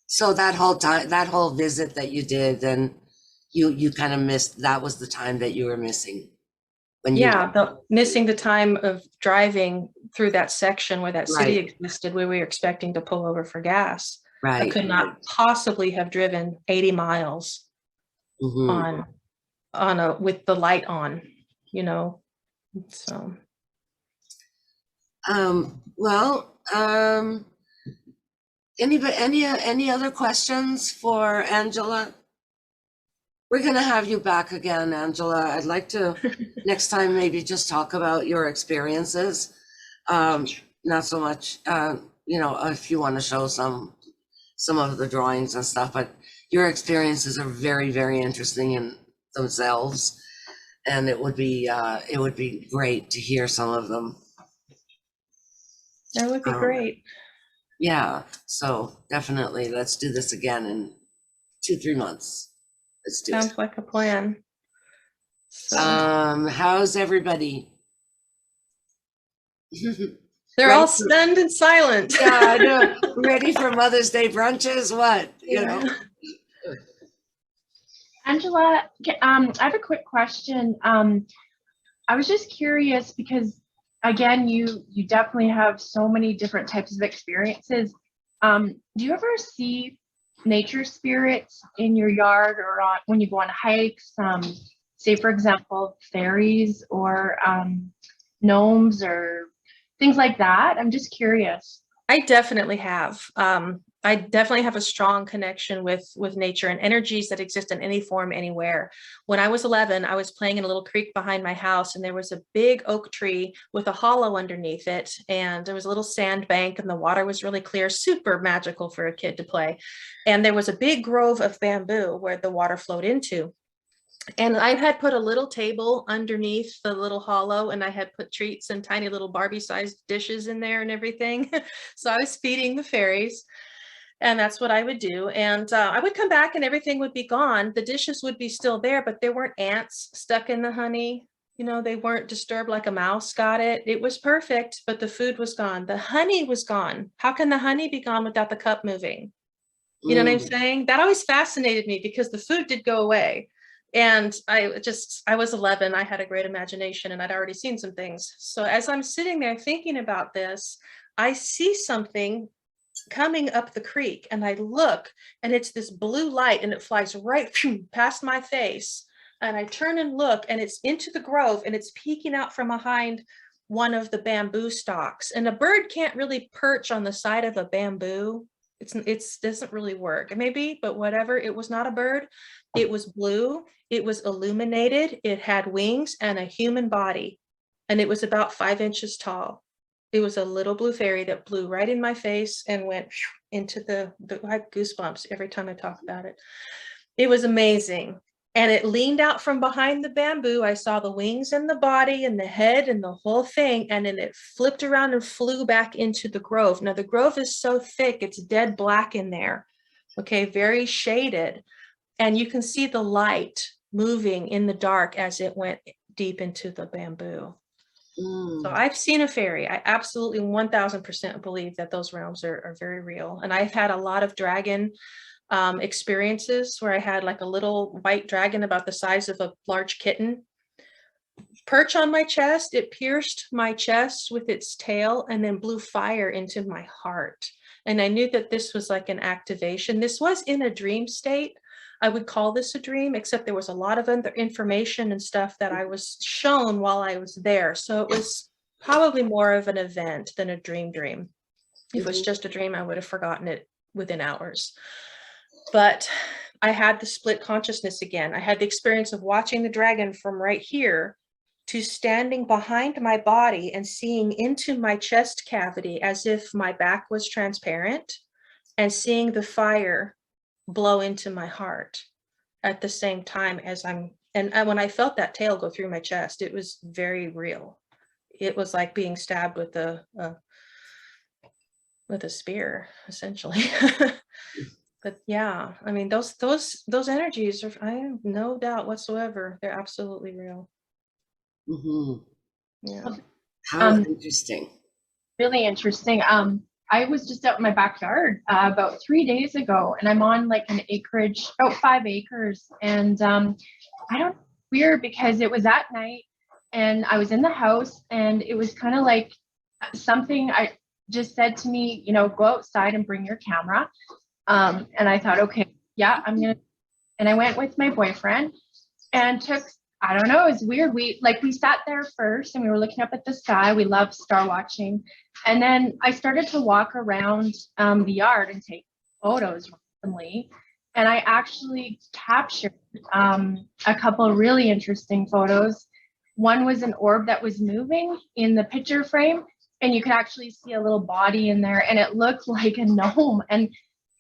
So that whole time, that whole visit that you did, then you kind of missed, that was the time that you were missing. When you,
Yeah, missing the time of driving through that section where that city
Right.
existed, where we were expecting to pull over for gas. I
right.
could not possibly have driven 80 miles
Mhm.
on with the light on, you know. So
Well, any other questions for Angela? We're gonna have you back again, Angela. I'd like to next time maybe just talk about your experiences. Not so much, you know, if you want to show some of the drawings and stuff, but your experiences are very, very interesting in themselves. And it would be great to hear some of them.
that would be
Um,
great.
Yeah, so definitely let's do this again in 2-3 months. Let's do it.
Sounds like a plan. So
How's everybody?
they're all stunned and silent.
Yeah, I know. Ready for Mother's Day brunches? What? You know?
Angela, I have a quick question. I was just curious because, again, you definitely have so many different types of experiences. Do you ever see nature spirits in your yard or when you go on hikes? Say, for example, fairies or gnomes or things like that? I'm just curious.
I definitely have. I definitely have a strong connection with nature and energies that exist in any form, anywhere. When I was 11, I was playing in a little creek behind my house, and there was a big oak tree with a hollow underneath it, and there was a little sand bank, and the water was really clear, super magical for a kid to play. And there was a big grove of bamboo where the water flowed into. And I had put a little table underneath the little hollow, and I had put treats and tiny little Barbie-sized dishes in there and everything. So I was feeding the fairies, and that's what I would do. And I would come back and everything would be gone. The dishes would be still there, but there weren't ants stuck in the honey. You know, they weren't disturbed like a mouse got it. It was perfect, but the food was gone. The honey was gone. How can the honey be gone without the cup moving? You know what I'm saying? That always fascinated me because the food did go away. And I was 11, I had a great imagination, and I'd already seen some things. So as I'm sitting there thinking about this, I see something coming up the creek, and I look, and it's this blue light, and it flies right past my face. And I turn and look, and it's into the grove, and it's peeking out from behind one of the bamboo stalks. And a bird can't really perch on the side of a bamboo. It doesn't really work, maybe, but whatever. It was not a bird. It was blue. It was illuminated. It had wings and a human body, and it was about 5 inches tall. It was a little blue fairy that blew right in my face and went into I have goosebumps every time I talk about it. It was amazing. And it leaned out from behind the bamboo. I saw the wings and the body and the head and the whole thing. And then it flipped around and flew back into the grove. Now the grove is so thick, it's dead black in there. Okay, very shaded. And you can see the light moving in the dark as it went deep into the bamboo. So I've seen a fairy. I absolutely 1000% believe that those realms are very real. And I've had a lot of dragon experiences where I had like a little white dragon about the size of a large kitten perch on my chest. It pierced my chest with its tail and then blew fire into my heart. And I knew that this was like an activation. This was in a dream state. I would call this a dream, except there was a lot of other information and stuff that I was shown while I was there. So it was probably more of an event than a dream. If it was just a dream, I would have forgotten it within hours. But I had the split consciousness again. I had the experience of watching the dragon from right here to standing behind my body and seeing into my chest cavity as if my back was transparent, and seeing the fire blow into my heart at the same time as when I felt that tail go through my chest, it was very real. It was like being stabbed with a spear, essentially. But yeah, I mean, those energies are, I have no doubt whatsoever, they're absolutely real.
Mm-hmm.
Yeah.
Well,
How interesting.
Really interesting. I was just out in my backyard about 3 days ago, and I'm on like an acreage, about 5 acres. And I don't, weird because it was at night and I was in the house, and it was kind of like something I just said to me, you know, go outside and bring your camera. And I thought, okay, yeah, I'm gonna, and I went with my boyfriend and took, I don't know, it's weird. We sat there first and we were looking up at the sky. We love star watching. And then I started to walk around the yard and take photos randomly. And I actually captured a couple of really interesting photos. One was an orb that was moving in the picture frame, and you could actually see a little body in there, and it looked like a gnome. And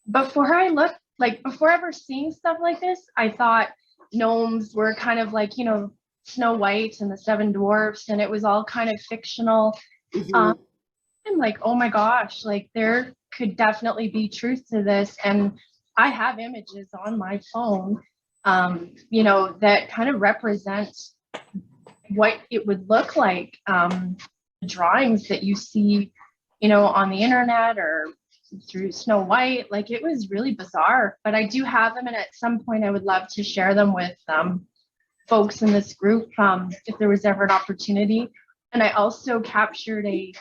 before ever seeing stuff like this, I thought gnomes were kind of like, you know, Snow White and the Seven Dwarfs, and it was all kind of fictional.
Mhm.
I'm like, oh my gosh, like there could definitely be truth to this. And I have images on my phone, you know, that kind of represent what it would look like. Drawings that you see, you know, on the internet or through Snow White, like it was really bizarre. But I do have them, and at some point I would love to share them with folks in this group if there was ever an opportunity. And I also captured a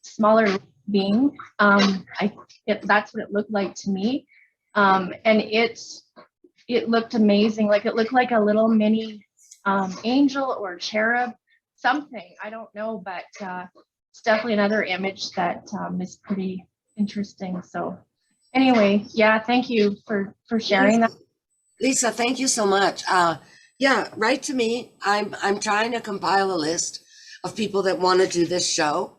smaller being. That's what it looked like to me. And it looked amazing. Like it looked like a little mini angel or cherub, something, I don't know, but it's definitely another image that is pretty interesting. So anyway, yeah, thank you for sharing that.
Lisa, thank you so much. Yeah, write to me. I'm trying to compile a list of people that want to do this show.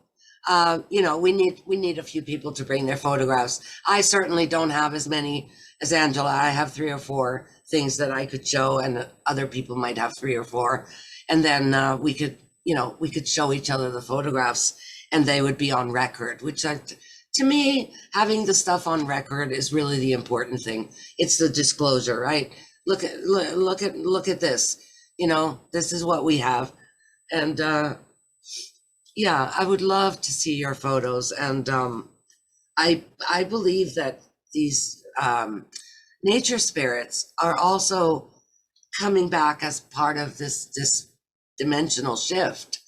You know, we need a few people to bring their photographs. I certainly don't have as many as Angela. I have 3 or 4 things that I could show, and other people might have 3 or 4. And then we could show each other the photographs, and they would be on record, which to me, having the stuff on record is really the important thing. It's the disclosure, right? Look at this. You know, this is what we have. And yeah, I would love to see your photos. And I believe that these nature spirits are also coming back as part of this dimensional shift.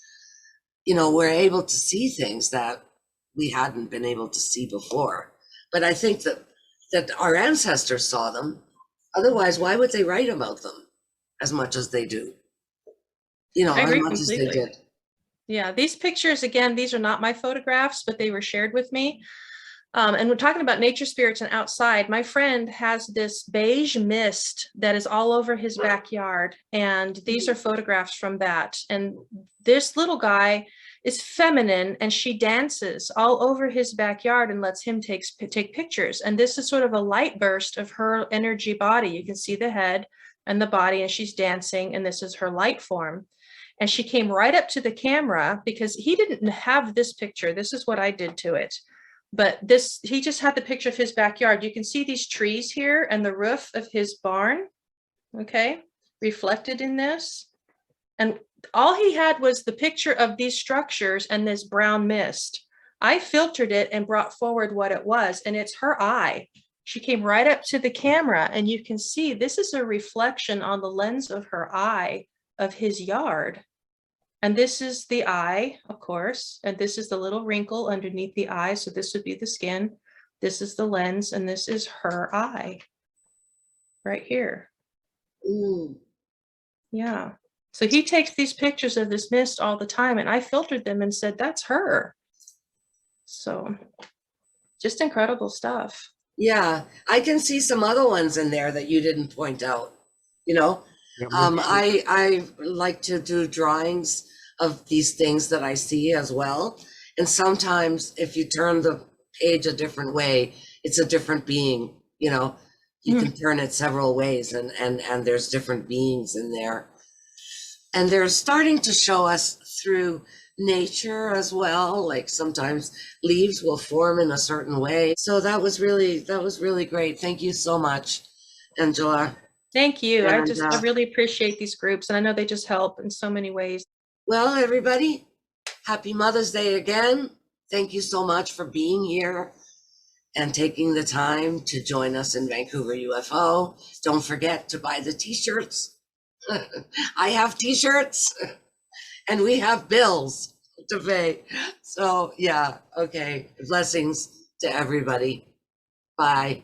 You know, we're able to see things that we hadn't been able to see before. But I think that our ancestors saw them. Otherwise, why would they write about them as much as they do? You know,
I
as
agree
much as they
completely.
did.
Yeah, these pictures, again, these are not my photographs, but they were shared with me. And we're talking about nature spirits and outside. My friend has this beige mist that is all over his backyard. And these are photographs from that. And this little guy is feminine, and she dances all over his backyard and lets him take pictures. And this is sort of a light burst of her energy body. You can see the head and the body, and she's dancing, and this is her light form. And she came right up to the camera because he didn't have this picture. This is what I did to it. But this, he just had the picture of his backyard. You can see these trees here and the roof of his barn, okay, reflected in this. And all he had was the picture of these structures and this brown mist. I filtered it and brought forward what it was, and it's her eye. She came right up to the camera, and you can see this is a reflection on the lens of her eye of his yard. And this is the eye, of course, and this is the little wrinkle underneath the eye. So this would be the skin. This is the lens, and this is her eye right here.
Ooh.
Yeah. So he takes these pictures of this mist all the time, and I filtered them and said, that's her. So just incredible stuff.
Yeah, I can see some other ones in there that you didn't point out, you know? I like to do drawings of these things that I see as well. And sometimes if you turn the page a different way, it's a different being, you know? You can turn it several ways, and there's different beings in there. And they're starting to show us through nature as well. Like sometimes leaves will form in a certain way. So that was really great. Thank you so much, Angela.
Thank you.
And,
I really appreciate these groups, and I know they just help in so many ways.
Well, everybody, Happy Mother's Day again. Thank you so much for being here and taking the time to join us in Vancouver UFO. Don't forget to buy the t-shirts. I have t-shirts and we have bills to pay. So yeah, okay. Blessings to everybody. Bye.